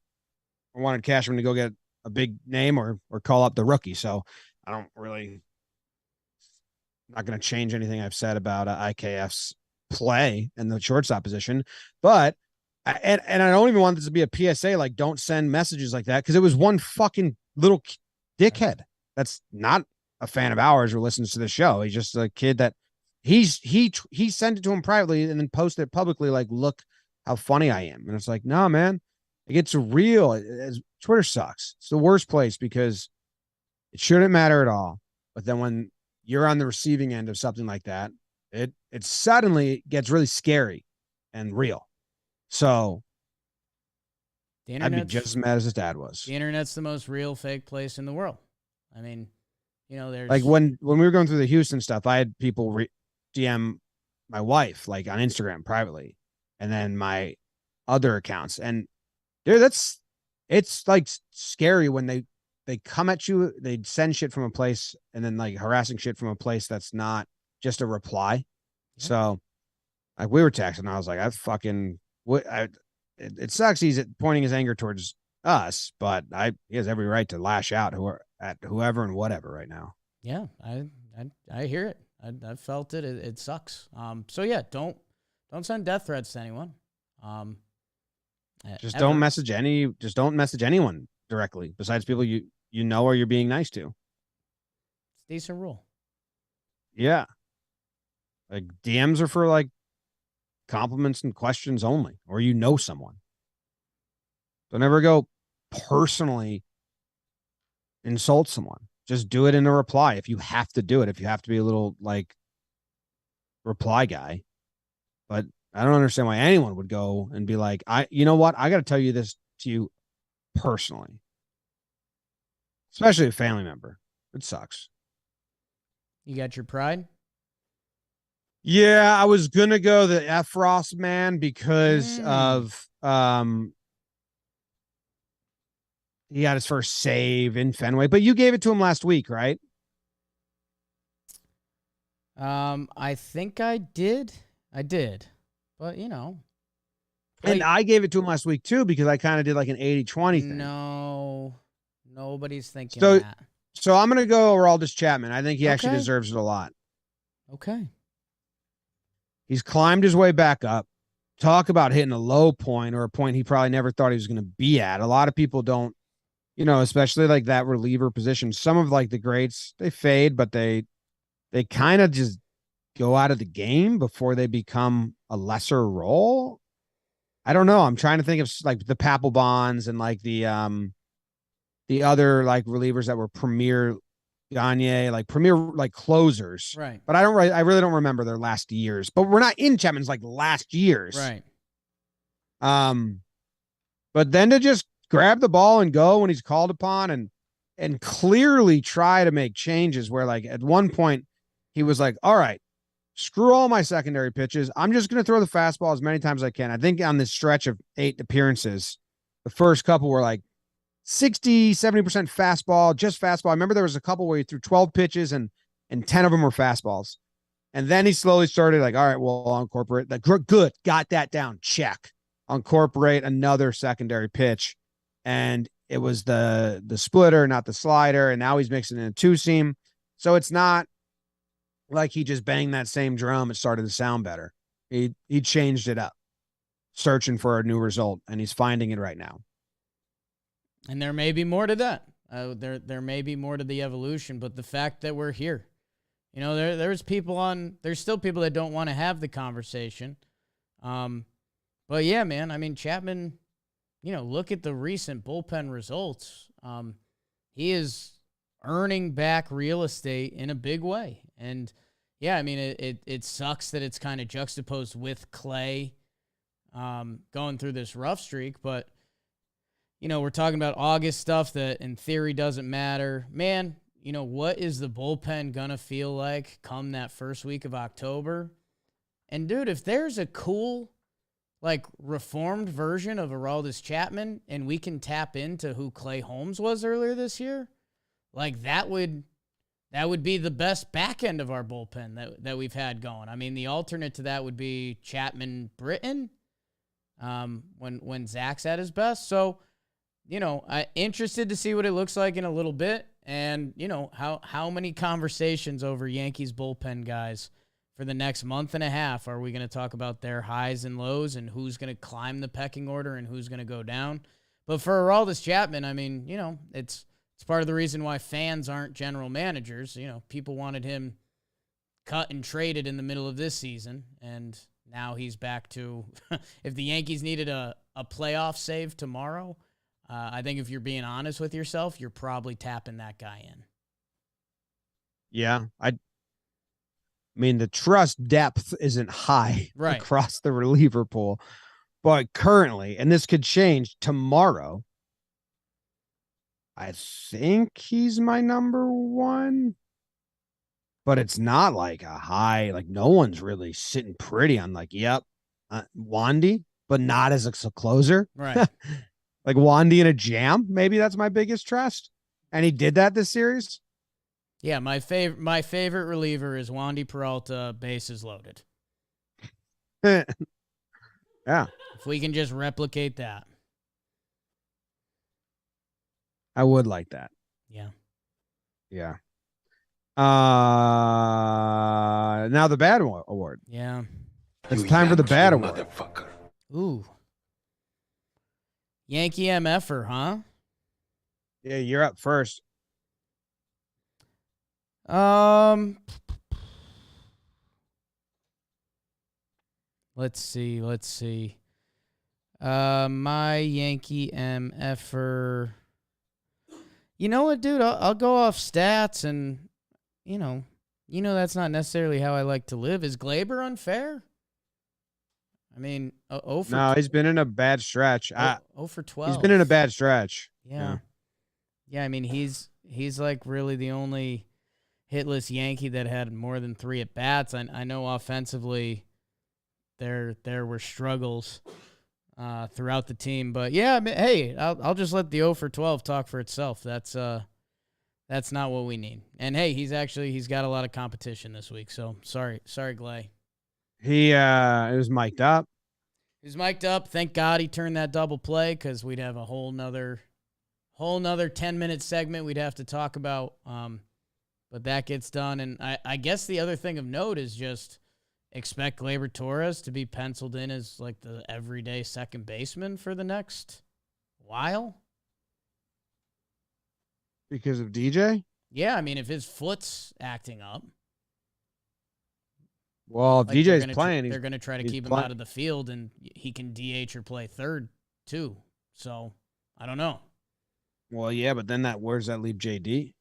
I wanted Cashman to go get a big name or call up the rookie. So I don't really, not going to change anything I've said about IKF's play in the shortstop position, but I don't even want this to be a PSA. Like, don't send messages like that, because it was one fucking little dickhead that's not a fan of ours or listens to the show. He's just a kid that he sent it to him privately and then posted it publicly. Like, look how funny I am. And it's like, no, man, it gets real. Twitter sucks. It's the worst place because it shouldn't matter at all. But then when you're on the receiving end of something like that, it suddenly gets really scary and real. So I'd be just as mad as his dad was. The internet's the most real fake place in the world. I mean, there's like when we were going through the Houston stuff, I had people DM my wife like on Instagram privately, and then my other accounts. And dude, it's like scary when they come at you, they send shit from a place, and then like harassing shit from a place that's not just a reply. Yeah. So like we were texting, and I was like, it sucks he's pointing his anger towards us, but he has every right to lash out at whoever and whatever right now. Yeah, I hear it. I felt it. It sucks. So yeah, don't send death threats to anyone. Just don't message anyone directly besides people you know or you're being nice to. It's a decent rule. Yeah. Like DMs are for like compliments and questions only, or someone. Don't ever go personally insult someone. Just do it in a reply if you have to do it, if you have to be a little like reply guy. But I don't understand why anyone would go and be like, you know what? I got to tell you this to you personally, especially a family member. It sucks. You got your pride? Yeah, I was gonna go the Efros man because of he got his first save in Fenway, but you gave it to him last week, right? I think I did. But and I gave it to him last week too, because I kind of did like an 80-20 thing. No, nobody's thinking that. So I'm gonna go Aroldis Chapman. I think he actually deserves it a lot. Okay. He's climbed his way back up. Talk about hitting a low point, or a point he probably never thought he was going to be at. A lot of people don't, especially like that reliever position. Some of like the greats, they fade, but they kind of just go out of the game before they become a lesser role. I don't know. I'm trying to think of like the Papelbons and like the other like relievers that were premier Gagne, like premier like closers, right? But I really don't remember their last years. But we're not in Chapman's like last years, right? But then to just grab the ball and go when he's called upon, and clearly try to make changes. Where like at one point he was like, "All right, screw all my secondary pitches. I'm just going to throw the fastball as many times as I can." I think on this stretch of 8 appearances, the first couple were like 60, 70% fastball, just fastball. I remember there was a couple where he threw 12 pitches and 10 of them were fastballs. And then he slowly started like, all right, well, I'll incorporate that. Good. Got that down. Check. I'll incorporate another secondary pitch. And it was the splitter, not the slider. And now he's mixing in a two-seam. So it's not like he just banged that same drum. It started to sound better. He changed it up, searching for a new result, and he's finding it right now. And there may be more to that. There may be more to the evolution, but the fact that we're here, there's still people that don't want to have the conversation. But yeah, man, I mean, Chapman look at the recent bullpen results. He is earning back real estate in a big way. And, yeah, I mean, it sucks that it's kind of juxtaposed with Clay going through this rough streak. But, we're talking about August stuff that in theory doesn't matter. Man, what is the bullpen going to feel like come that first week of October? And, dude, if there's a cool, reformed version of Aroldis Chapman and we can tap into who Clay Holmes was earlier this year, that would be the best back end of our bullpen that we've had going. I mean, the alternate to that would be Chapman Britton when Zach's at his best. So, I'm interested to see what it looks like in a little bit. And, how many conversations over Yankees bullpen guys for the next month and a half are we going to talk about their highs and lows and who's going to climb the pecking order and who's going to go down? But for Aroldis Chapman, I mean, it's part of the reason why fans aren't general managers. People wanted him cut and traded in the middle of this season, and now he's back to if the Yankees needed a playoff save tomorrow, I think if you're being honest with yourself, you're probably tapping that guy in. Yeah, I mean, the trust depth isn't high across the reliever pool, but currently, and this could change tomorrow, I think he's my number one, but it's not like a high, no one's really sitting pretty on Wandy, but not as a closer. Right. Wandy in a jam. Maybe that's my biggest trust. And he did that this series. Yeah, my favorite reliever is Wandy Peralta, bases loaded. Yeah. If we can just replicate that. I would like that. Yeah. Yeah. Now the bad award. Yeah. It's time for the bad award. Motherfucker. Ooh. Yankee MFer, huh? Yeah, you're up first. Let's see. My Yankee MFer. You know what, dude? I'll go off stats, and that's not necessarily how I like to live. Is Gleyber unfair? I mean, No, he's been in a bad stretch. 0 for 12. He's been in a bad stretch. Yeah. I mean, he's really the only hitless Yankee that had more than 3 at bats. I know offensively, there were struggles throughout the team, but yeah, I mean, hey, I'll just let the 0 for 12 talk for itself. That's not what we need. And hey, he's got a lot of competition this week. So sorry, Glay. He was mic'd up. He's mic'd up. Thank God he turned that double play, because we'd have a whole nother 10-minute segment we'd have to talk about. But that gets done. And I guess the other thing of note is just expect Gleyber Torres to be penciled in as the everyday second baseman for the next while. Because of DJ? Yeah, I mean, if his foot's acting up. Well, if DJ's playing, they're going to try to keep him out of the field, and he can DH or play third, too. So, I don't know. Well, yeah, but then where's that leave JD?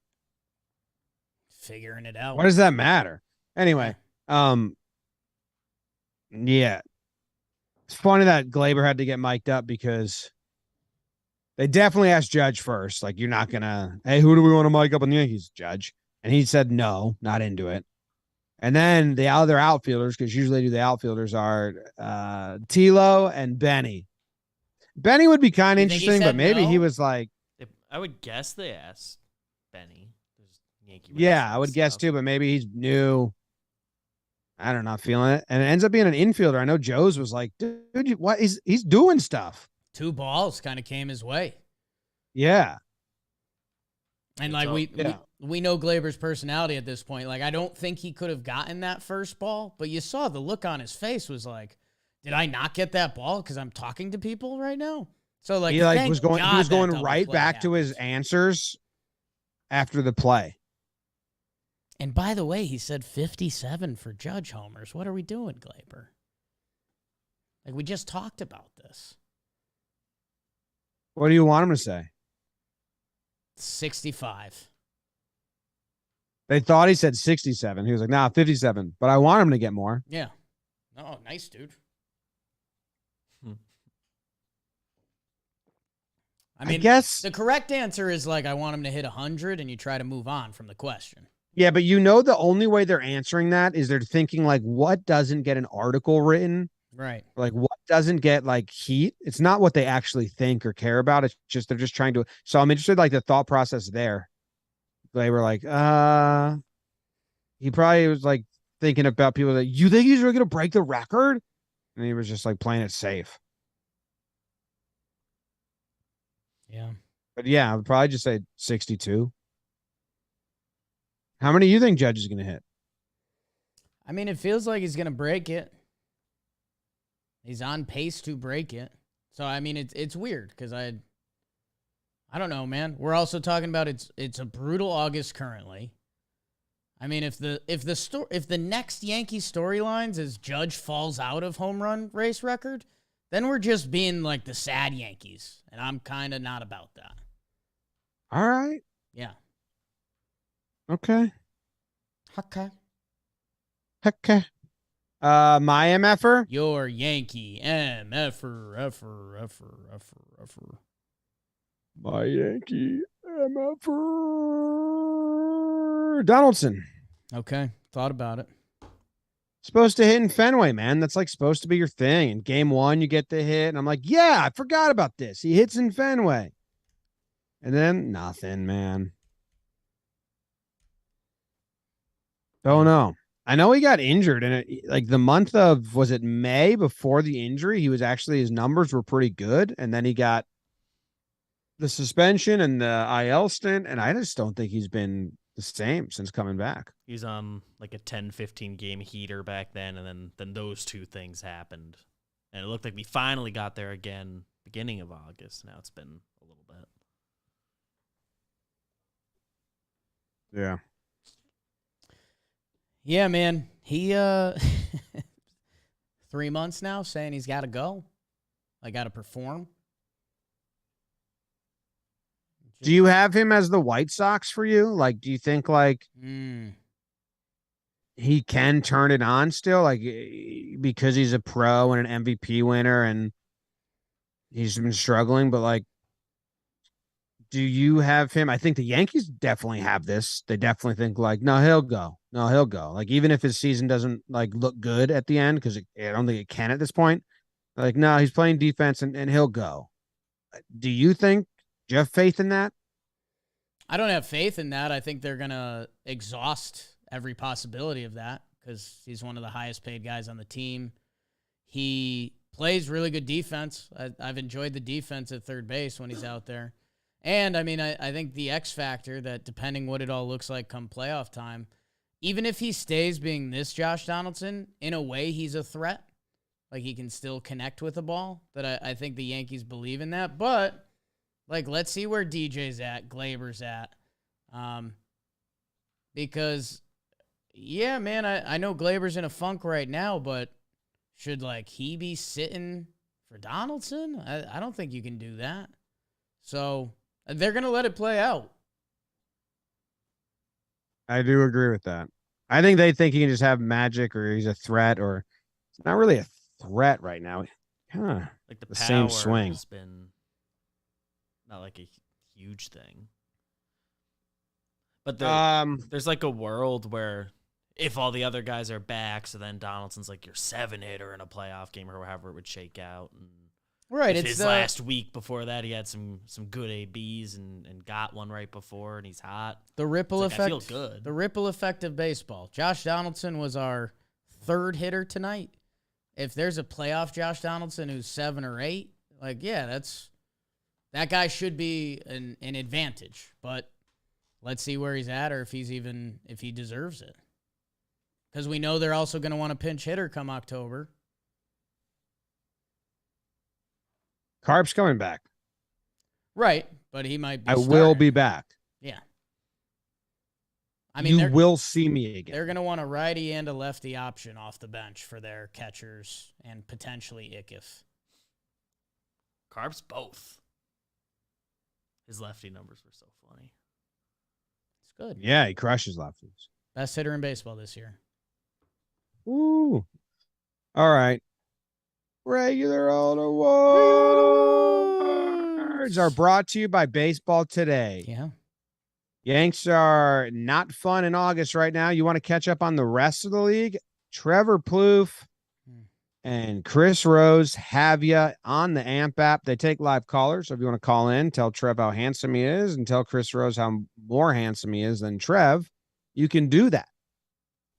Figuring it out. What does that matter? Anyway, yeah. It's funny that Gleyber had to get mic'd up, because they definitely asked Judge first. You're not going to, hey, who do we want to mic up on the Yankees? Judge. And he said no, not into it. And then the other outfielders, because usually the outfielders are Tilo and Benny. Benny would be kind of interesting, but maybe he was like, I would guess they asked Benny. Yankee I would guess too, but maybe he's new. I don't know, not feeling it. And it ends up being an infielder. I know Joe's was like, dude, what? He's doing stuff. 2 balls kind of came his way. Yeah. And we know Gleyber's personality at this point. I don't think he could have gotten that first ball, but you saw the look on his face was like, did I not get that ball because I'm talking to people right now? So he was going right back to his answers after the play. And by the way, he said 57 for Judge homers. What are we doing, Gleyber? We just talked about this. What do you want him to say? 65. They thought he said 67. He was like, nah, 57. But I want him to get more. Yeah. Oh, nice, dude. I guess the correct answer is like, I want him to hit 100, and you try to move on from the question. Yeah, but the only way they're answering that is they're thinking like, what doesn't get an article written? Right. Like, what doesn't get like heat? It's not what they actually think or care about. It's just they're just trying to. So I'm interested, like the thought process there. They were like, he probably was like thinking about people that you think he's really gonna break the record, and he was just like playing it safe. Yeah. But yeah, I would probably just say 62. How many do you think Judge is gonna hit? I mean, it feels like he's gonna break it. He's on pace to break it. So I mean, it's weird because I don't know, man. We're also talking about it's a brutal August currently. I mean, if the next Yankee storylines is Judge falls out of home run race record, then we're just being like the sad Yankees, and I'm kind of not about that. All right. Yeah. Okay. Okay. Okay. My MFer? Your Yankee MFer. My Yankee MFer. Donaldson. Okay. Thought about it. Supposed to hit in Fenway, man. That's like supposed to be your thing. In game 1, you get the hit. And I'm like, yeah, I forgot about this. He hits in Fenway. And then nothing, man. Don't know. I know he got injured, and like the month of, was it May before the injury? His numbers were pretty good, and then he got the suspension and the IL stint, and I just don't think he's been the same since coming back. He's on like a 10-15 game heater back then, and then those two things happened, and it looked like we finally got there again beginning of August. Now it's been a little bit. Yeah. Yeah, man. He 3 months now saying he's got to go. I got to perform. Do you have him as the White Sox for you? Like, do you think like he can turn it on still? Like, because he's a pro and an MVP winner and he's been struggling, but like, do you have him? I think the Yankees definitely have this. They definitely think like, no, he'll go. No, he'll go. Like, even if his season doesn't like look good at the end, because I don't think it can at this point. Like, no, he's playing defense and he'll go. Do you think, do you have faith in that? I don't have faith in that. I think they're going to exhaust every possibility of that because he's one of the highest paid guys on the team. He plays really good defense. I've enjoyed the defense at third base when he's out there. And, I mean, I think the X factor that depending what it all looks like come playoff time, even if he stays being this Josh Donaldson, in a way he's a threat. Like, he can still connect with the ball. That I think the Yankees believe in that. But, like, let's see where DJ's at, Glaber's at. Because, yeah, man, I know Glaber's in a funk right now, but should, like, he be sitting for Donaldson? I don't think you can do that. So they're going to let it play out. I do agree with that. I think they think he can just have magic or he's a threat, or it's not really a threat right now. Huh. Like the same power swing has been not like a huge thing. But there's like a world where if all the other guys are back, so then Donaldson's like your 7 hitter in a playoff game or however it would shake out. And right, it's his last week before that, he had some good ABs and got one right before, and he's hot. The ripple effect. I feel good. The ripple effect of baseball. Josh Donaldson was our 3rd hitter tonight. If there's a playoff Josh Donaldson who's 7 or 8, like, yeah, that guy should be an advantage. But let's see where he's at, or if he deserves it. Because we know they're also going to want a pinch hitter come October. Carp's coming back. Right, but he might be I will be back. Yeah. I mean, you will see me again. They're going to want a righty and a lefty option off the bench for their catchers and potentially Ickif. Carp's both. His lefty numbers were so funny. It's good. Yeah, he crushes lefties. Best hitter in baseball this year. Ooh. All right. Regular old awards are brought to you by Baseball Today. Yeah. Yanks are not fun in August right now. You want to catch up on the rest of the league? Trevor Plouffe and Chris Rose have you on the AMP app. They take live callers. So if you want to call in, tell Trev how handsome he is and tell Chris Rose how more handsome he is than Trev, you can do that.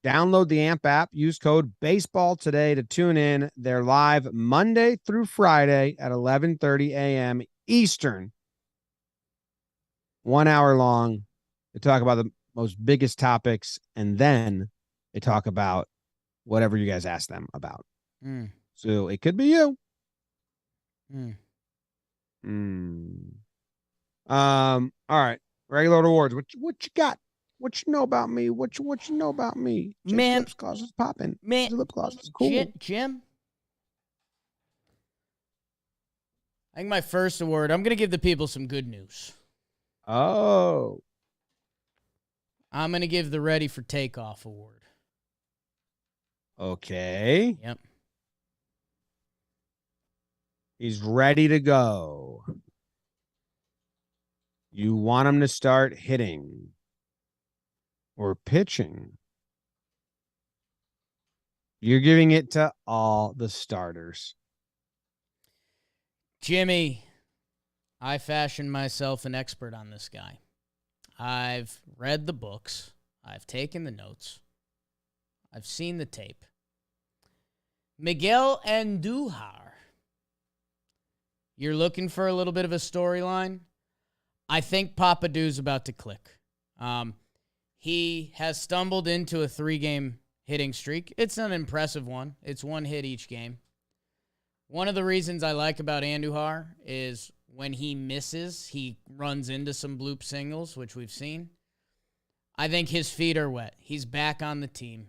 Download the AMP app. Use code BASEBALL today to tune in. They're live Monday through Friday at 11:30 a.m. Eastern. 1 hour long. They talk about the most biggest topics, and then they talk about whatever you guys ask them about. So it could be you. All right. Regular awards. What you got? What you know about me? What you know about me? Man, lip gloss is popping. Man, lip gloss is cool. Jim. I think my first award, I'm going to give the people some good news. Oh. I'm going to give the Ready for Takeoff award. Okay. Yep. He's ready to go. You want him to start hitting or pitching. You're giving it to all the starters. Jimmy, I fashioned myself an expert on this guy. I've read the books. I've taken the notes. I've seen the tape. Miguel Andujar. You're looking for a little bit of a storyline? I think Papa Dou's about to click. He has stumbled into a 3-game hitting streak. It's an impressive one. It's 1 hit each game. One of the reasons I like about Andujar is when he misses, he runs into some bloop singles, which we've seen. I think his feet are wet. He's back on the team.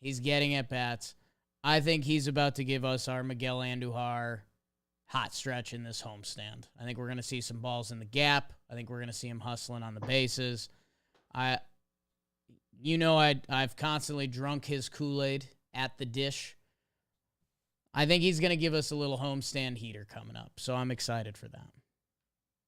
He's getting at bats. I think he's about to give us our Miguel Andujar hot stretch in this homestand. I think we're going to see some balls in the gap. I think we're going to see him hustling on the bases. I've constantly drunk his Kool-Aid at the dish. I think he's going to give us a little homestand heater coming up, so I'm excited for that.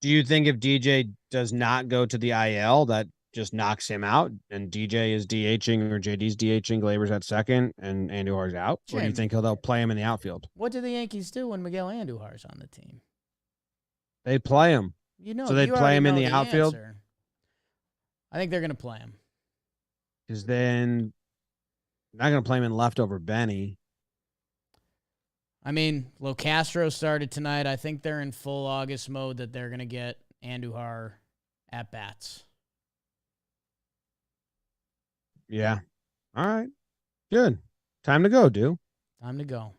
Do you think if DJ does not go to the IL, that just knocks him out and DJ is DHing or JD's DHing, Glaber's at second, and Andujar's out? Or do you think they'll play him in the outfield? What do the Yankees do when Miguel Andujar's on the team? They play him. So they play him in the outfield? Answer. I think they're going to play him. Because then not going to play him in leftover Benny. I mean, Locastro started tonight. I think they're in full August mode that they're going to get Andujar at bats. Yeah. All right. Good. Time to go, dude. Time to go.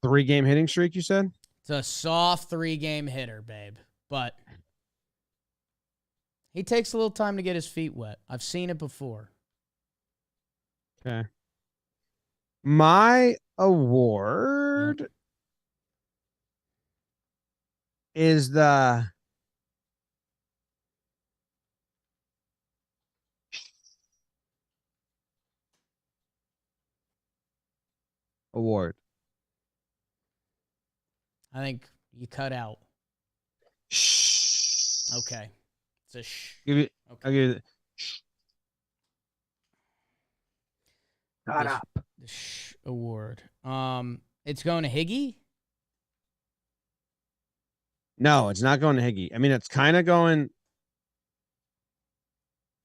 3-game hitting streak, you said? It's a soft 3-game hitter, babe. But he takes a little time to get his feet wet. I've seen it before. Okay. My award is the award. I think you cut out. Shh. Okay. It's a shh. Okay. I'll give you the Shut up. The shh award. It's going to Higgy? No, it's not going to Higgy. I mean, it's kind of going.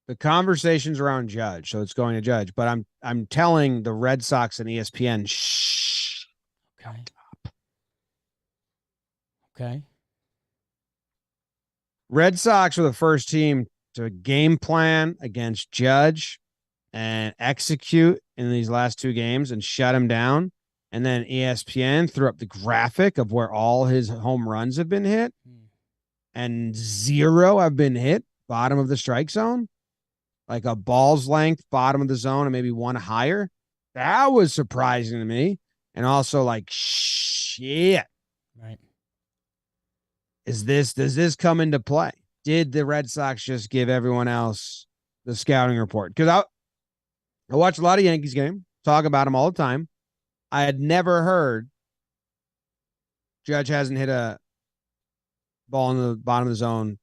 The conversation's around Judge, so it's going to Judge. But I'm telling the Red Sox and ESPN, shh. Okay. Okay. Red Sox were the first team to game plan against Judge and execute in these last 2 games and shut him down. And then ESPN threw up the graphic of where all his home runs have been hit and 0 have been hit bottom of the strike zone, like a ball's length bottom of the zone and maybe 1 higher. That was surprising to me. And also like, shit. Right. 'Cause, I mean, the Red Sox were the first team to game plan against Judge and execute in these last 2 games and shut him down. And then ESPN threw up the graphic of where all his home runs have been hit and 0 have been hit bottom of the strike zone, like a ball's length bottom of the zone and maybe 1 higher. That was surprising to me. And also like, shit. does this come into play? Did the Red Sox just give everyone else the scouting report? Because I watch a lot of Yankees game, talk about them all the time. I had never heard Judge hasn't hit a ball in the bottom of the zone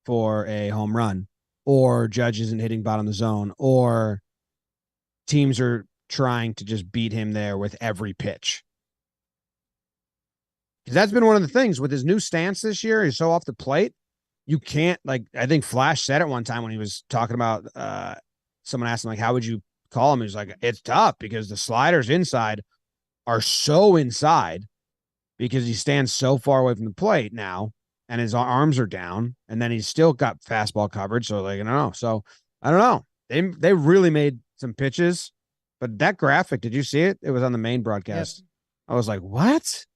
for a home run, or Judge isn't hitting bottom of the zone, or teams are trying to just beat him there with every pitch. Because that's been one of the things with his new stance this year. He's so off the plate. You can't, like, I think Flash said it one time when he was talking about someone asked him, like, how would you call him? He was like, it's tough because the sliders inside are so inside because he stands so far away from the plate now and his arms are down, and then he's still got fastball coverage. So, like, I don't know. So, I don't know. They really made some pitches, but that graphic, did you see it? It was on the main broadcast. Yep. I was like, what?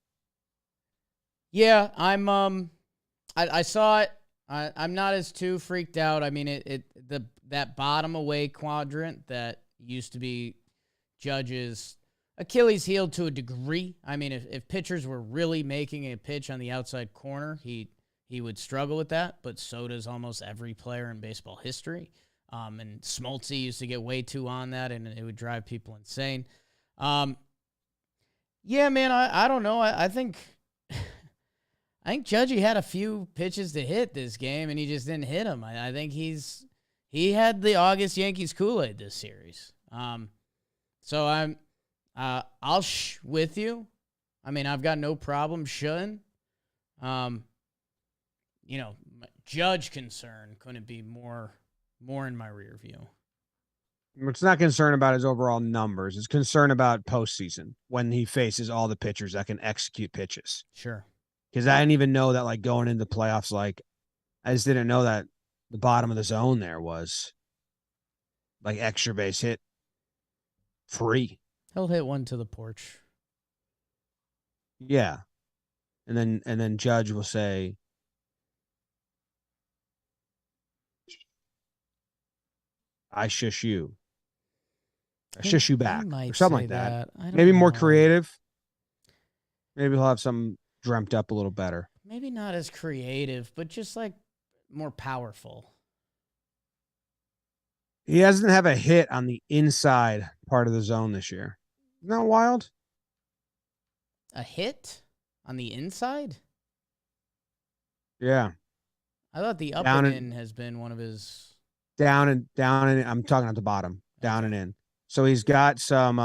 Yeah, I saw it. I'm not as too freaked out. I mean, that bottom away quadrant that used to be Judge's Achilles heel to a degree. I mean, if pitchers were really making a pitch on the outside corner, he would struggle with that, but so does almost every player in baseball history. And Smoltzy used to get way too on that, and it would drive people insane. Yeah, man, I don't know. I think Judgy had a few pitches to hit this game, and he just didn't hit them. I think he had the August Yankees Kool-Aid this series. So I'll with you. I mean, I've got no problem shouldn't. Judge concern couldn't be more in my rear view. It's not concerned about his overall numbers. It's concerned about postseason when he faces all the pitchers that can execute pitches. Sure. Because I didn't even know that, like, going into playoffs, like, I just didn't know that the bottom of the zone there was, like, extra base hit free. He'll hit one to the porch. Yeah. And then Judge will say, I shush you. I shush you back. Or something like that. Maybe more creative. Maybe he'll have some dreamt up a little better. Maybe not as creative, but just like more powerful. He doesn't have a hit on the inside part of the zone this year. Isn't that wild? A hit on the inside? Yeah. I thought the up and in has been one of his. Down and I'm talking at the bottom. Down and in. So he's got some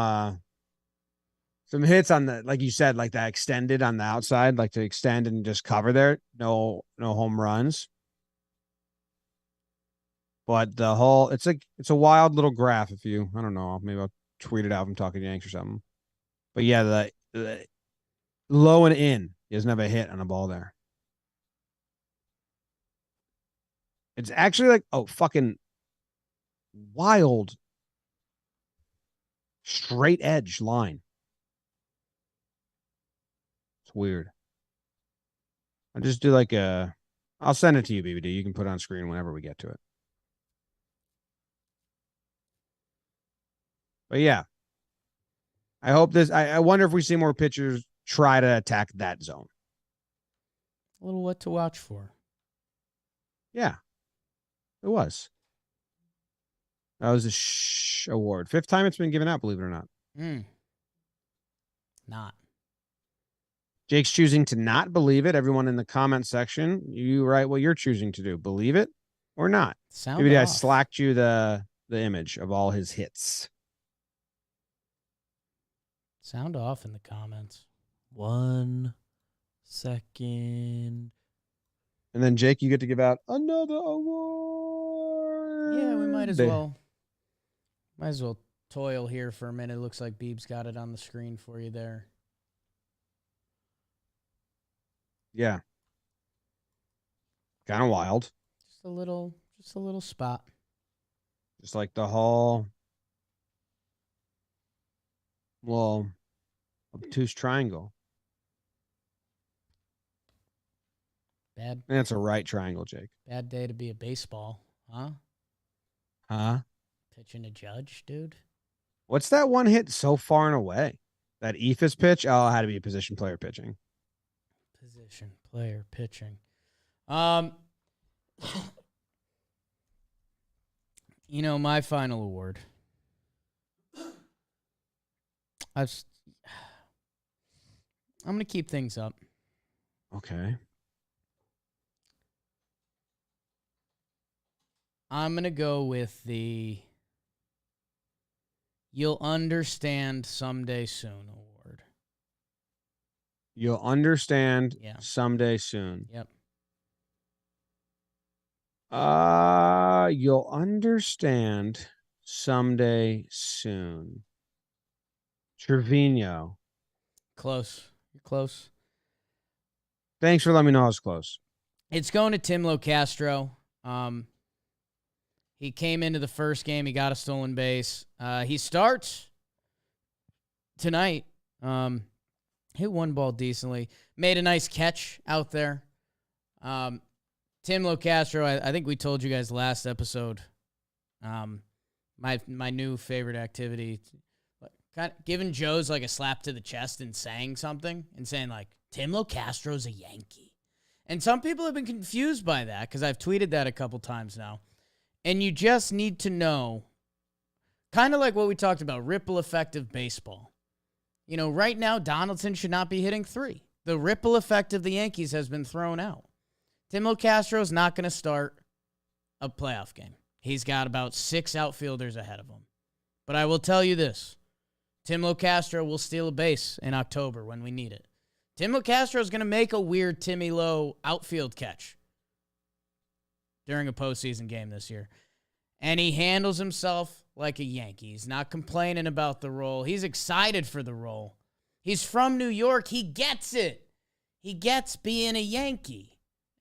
hits on the, like you said, like that extended on the outside, like to extend and just cover there. No home runs. But the whole, it's a wild little graph. If you, I don't know, maybe I'll tweet it out from Talking Yanks or something. But yeah, the low and in, he doesn't have a hit on a ball there. It's actually like, fucking wild straight edge line. It's weird. I'll just do like I'll send it to you, BBD. You can put it on screen whenever we get to it. But yeah, I hope I wonder if we see more pitchers try to attack that zone. A little what to watch for. Yeah, it was. That was a Shhhhhhh Award. 5th time it's been given out, believe it or not. Not. Jake's choosing to not believe it. Everyone in the comment section, you write what you're choosing to do. Believe it or not. Maybe I slacked you the image of all his hits. Sound off in the comments. 1 second. And then, Jake, you get to give out another award. Yeah, we might as well. Might as well toil here for a minute. It looks like Beeb's got it on the screen for you there. Yeah. Kind of wild. Just a little spot. Just like the whole, obtuse triangle. Bad. And it's a right triangle, Jake. Bad day to be a baseball, huh? Huh? Pitching a Judge, dude. What's that one hit so far and away? That Ephus pitch? Oh, it had to be a position player pitching. Position player pitching. My final award. I'm going to keep things up. Okay. I'm going to go with the You'll Understand Someday Soon award. You'll understand Yeah. someday soon. Yep. You'll understand someday soon. Trevino. Close. You're close. Thanks for letting me know I was close. It's going to Tim Locastro. He came into the first game. He got a stolen base. He starts tonight. Hit one ball decently. Made a nice catch out there. Tim Locastro, I think we told you guys last episode, my new favorite activity, kind of giving Joe's like a slap to the chest and saying something and saying like, Tim Locastro's a Yankee. And some people have been confused by that because I've tweeted that a couple times now. And you just need to know, kind of like what we talked about, ripple effect of baseball. Right now, Donaldson should not be hitting 3. The ripple effect of the Yankees has been thrown out. Tim Locastro is not going to start a playoff game. He's got about 6 outfielders ahead of him. But I will tell you this. Tim Locastro will steal a base in October when we need it. Tim Locastro is going to make a weird Timmy Lowe outfield catch during a postseason game this year. And he handles himself like a Yankee. He's not complaining about the role. He's excited for the role. He's from New York. He gets it. He gets being a Yankee.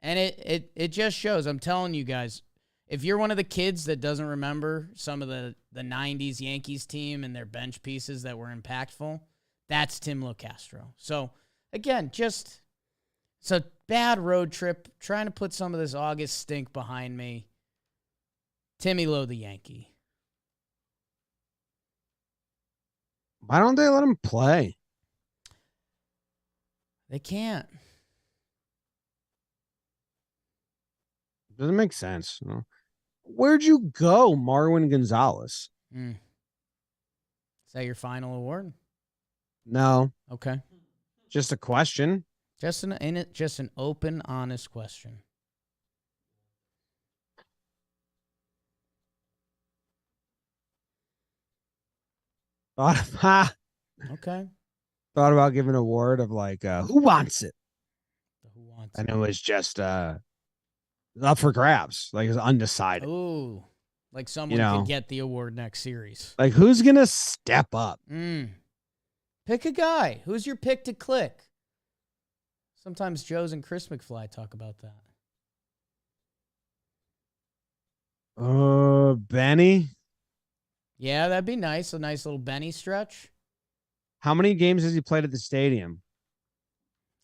And it just shows. I'm telling you guys, if you're one of the kids that doesn't remember some of the 90s Yankees team and their bench pieces that were impactful, that's Tim Locastro. So, again, it's a bad road trip. Trying to put some of this August stink behind me. Timmy Lowe, the Yankee. Why don't they let him play? They can't. Doesn't make sense. Where'd you go, Marwin Gonzalez? Is that your final award? No. Okay. Just a question. Just an open, honest question. Okay. Thought about giving an award of like who wants it? Who wants and it? it was just up for grabs. Like it was undecided. Ooh. Like someone could get the award next series. Like who's gonna step up? Pick a guy. Who's your pick to click? Sometimes Joe's and Chris McFly talk about that. Benny. Yeah, that'd be nice. A nice little Benny stretch. How many games has he played at the stadium?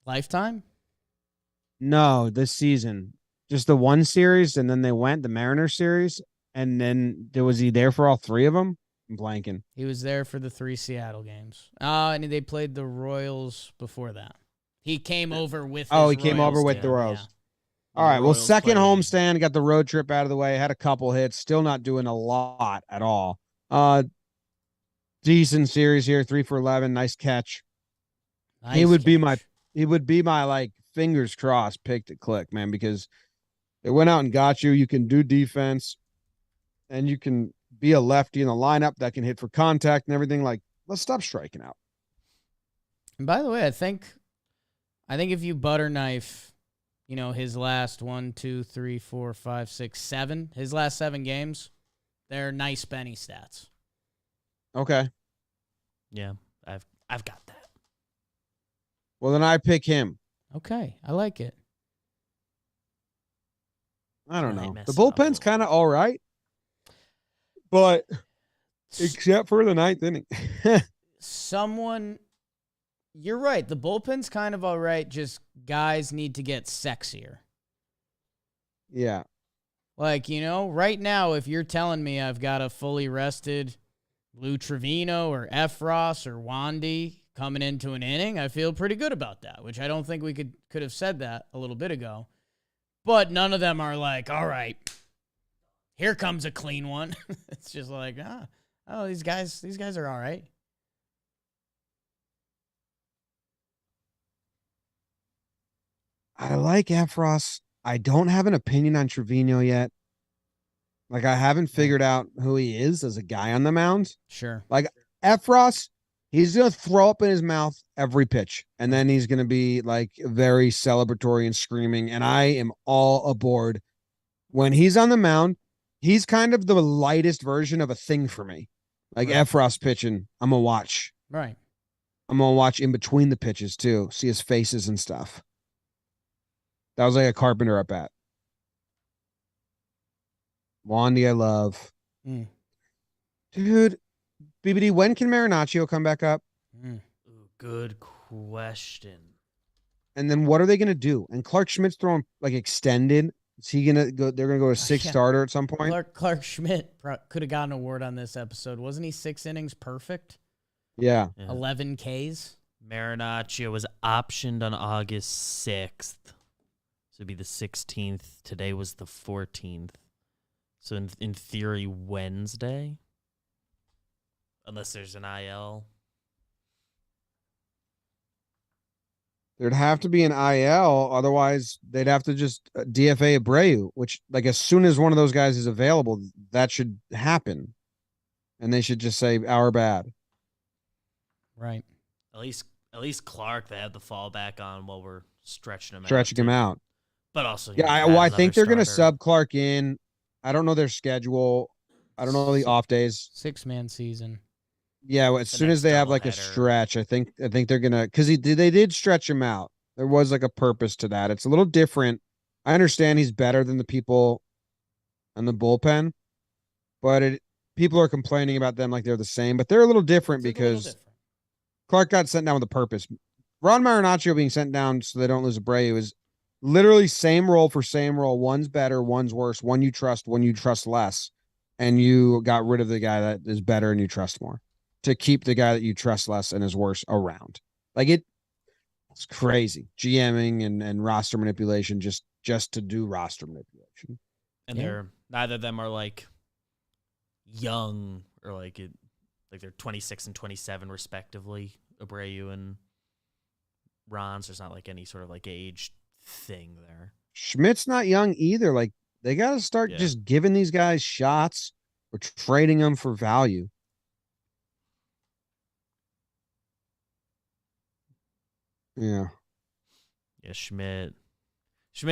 Lifetime? No, this season. Just the one series, and then they went the Mariners series, and then was he there for all 3 of them? I'm blanking. He was there for the 3 Seattle games. And they played the Royals before that. He came over with he Royals came over with team. the Royals. Yeah. All right, well, Royals second played. homestand, got the road trip out of the way, had a couple hits, still not doing a lot at all. Decent series here, 3 for 11, nice catch. Nice he would catch. be my like fingers crossed pick to click, man, because it went out and got you. You can do defense, and you can be a lefty in the lineup that can hit for contact and everything. Like, let's stop striking out. And by the way, I think if you butter knife, his last 1, 2, 3, 4, 5, 6, 7, his last 7 games, they're nice Benny stats. Okay. Yeah, I've got that. Well, then I pick him. Okay, I like it. I don't Might know. mess The it up a bullpen's little. kind of all right, but except for the 9th inning. You're right. The bullpen's kind of all right. Just guys need to get sexier. Yeah. Like, right now, if you're telling me I've got a fully rested Lou Trevino or Efros or Wandy coming into an inning, I feel pretty good about that, which I don't think we could have said that a little bit ago. But none of them are like, all right, here comes a clean one. It's just like, these guys are all right. I like Efros. I don't have an opinion on Trevino yet. Like, I haven't figured out who he is as a guy on the mound. Sure. Like, Efros, he's going to throw up in his mouth every pitch. And then he's going to be, like, very celebratory and screaming. And I am all aboard. When he's on the mound, he's kind of the lightest version of a thing for me. Like, Right. Efros pitching, I'm going to watch. Right. I'm going to watch in between the pitches, too. See his faces and stuff. That was like a Carpenter at bat. Wandy, I love. Dude, BBD, when can Marinaccio come back up? Ooh, good question. And then what are they going to do? And Clark Schmidt's throwing like extended. Is he going to go? They're going to go to six starter at some point? Clark Schmidt could have gotten an award on this episode. Wasn't he 6 innings perfect? Yeah. 11 Ks? Marinaccio was optioned on August 6th. So it'd be the 16th. Today was the 14th. So in theory, Wednesday. Unless there's an IL. There'd have to be an IL. Otherwise, they'd have to just DFA Abreu, which, like, as soon as one of those guys is available, that should happen. And they should just say, our bad. Right. At least Clark, they had the fallback on while we're stretching him out. But also, yeah, I think they're going to sub Clark in. I don't know their schedule. I don't know the off days. 6-man season. Yeah, as soon as they have like a stretch, I think they're gonna, because they did stretch him out. There was like a purpose to that. It's a little different. I understand he's better than the people in the bullpen, but people are complaining about them like they're the same, but they're a little different because Clark got sent down with a purpose. Ron Marinaccio being sent down so they don't lose Abreu is literally same role for same role. One's better, one's worse. One you trust less, and you got rid of the guy that is better and you trust more to keep the guy that you trust less and is worse around. Like it's crazy. GMing and roster manipulation just to do roster manipulation. And neither of them are like young or like they're 26 and 27 respectively. Abreu and Ron, so there's not like any sort of like age thing there. Schmidt's not young either. Like, they got to start just giving these guys shots or trading them for value. Yeah. Yeah, Schmidt, you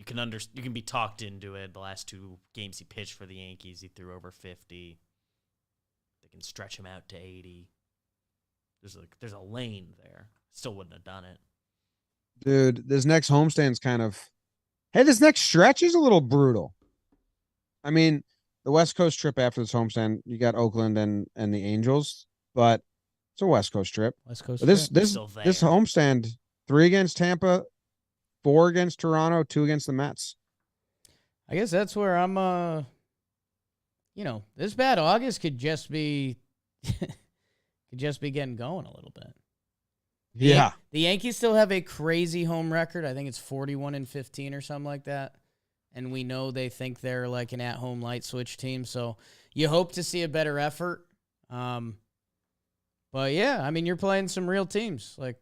can be talked into it. The last 2 games he pitched for the Yankees, he threw over 50. They can stretch him out to 80. There's a lane there. Still wouldn't have done it. Dude, this next homestand's this next stretch is a little brutal. I mean, the West Coast trip after this homestand, you got Oakland and the Angels, but it's a West Coast trip. This homestand, 3 against Tampa, 4 against Toronto, 2 against the Mets. I guess that's where I'm this bad August could just be getting going a little bit. Yeah. The Yankees still have a crazy home record. I think it's 41-15 or something like that. And we know they think they're like an at-home light switch team. So you hope to see a better effort. But yeah, I mean, you're playing some real teams. Like,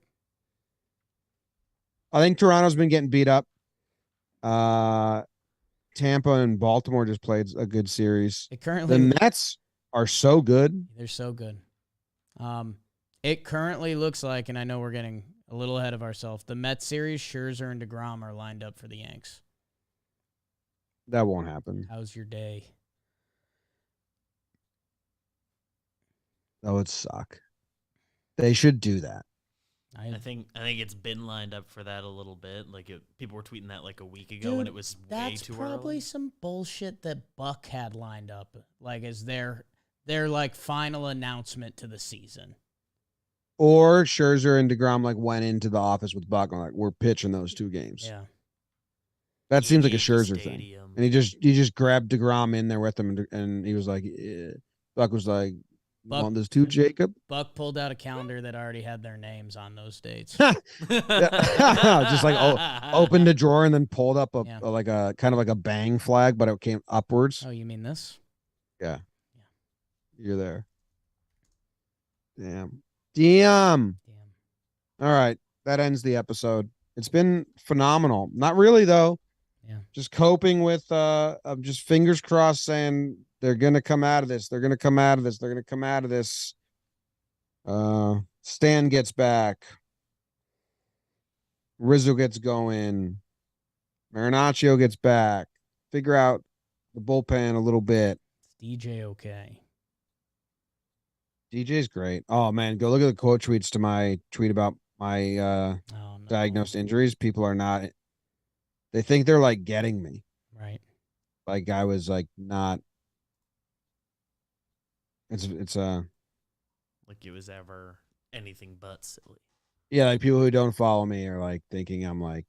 I think Toronto's been getting beat up. Tampa and Baltimore just played a good series. The Mets are so good. They're so good. It currently looks like, and I know we're getting a little ahead of ourselves, the Mets series, Scherzer and DeGrom are lined up for the Yanks. That won't happen. How's your day? That would suck. They should do that. I think it's been lined up for that a little bit. Like people were tweeting that like a week ago, and it was way too early. That's probably some bullshit that Buck had lined up, like as their like final announcement to the season. Or Scherzer and DeGrom like went into the office with Buck and like, we're pitching those 2 games. Yeah, that seems like a Scherzer thing. And he just grabbed DeGrom in there with him, and he was like, Buck was like, You want this too, Jacob? Buck pulled out a calendar that already had their names on those dates. Just like opened a drawer and then pulled up a like a kind of like a bang flag, but it came upwards. Oh, you mean this? Yeah. You're there. Damn. All right. That ends the episode. It's been phenomenal. Not really though. Yeah. Just coping with I'm just fingers crossed saying they're gonna come out of this. They're gonna come out of this. They're gonna come out of this. Stan gets back. Rizzo gets going. Marinaccio gets back. Figure out the bullpen a little bit. Is DJ okay? DJ's great. Oh man, go look at the quote tweets to my tweet about my diagnosed injuries. People are not. They think they're like getting me. Right. Like I was like not. It's like it was ever anything but silly. Yeah, like people who don't follow me are like thinking I'm like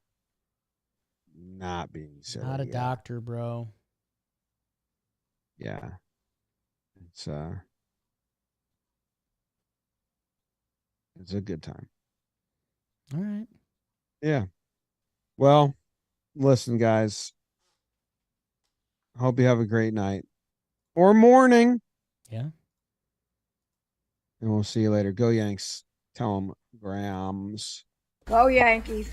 not being silly. Not a doctor, bro. Yeah. It's a good time. All right. Yeah. Well, listen, guys. Hope you have a great night or morning. Yeah. And we'll see you later. Go Yanks. Tell them Grams. Go Yankees.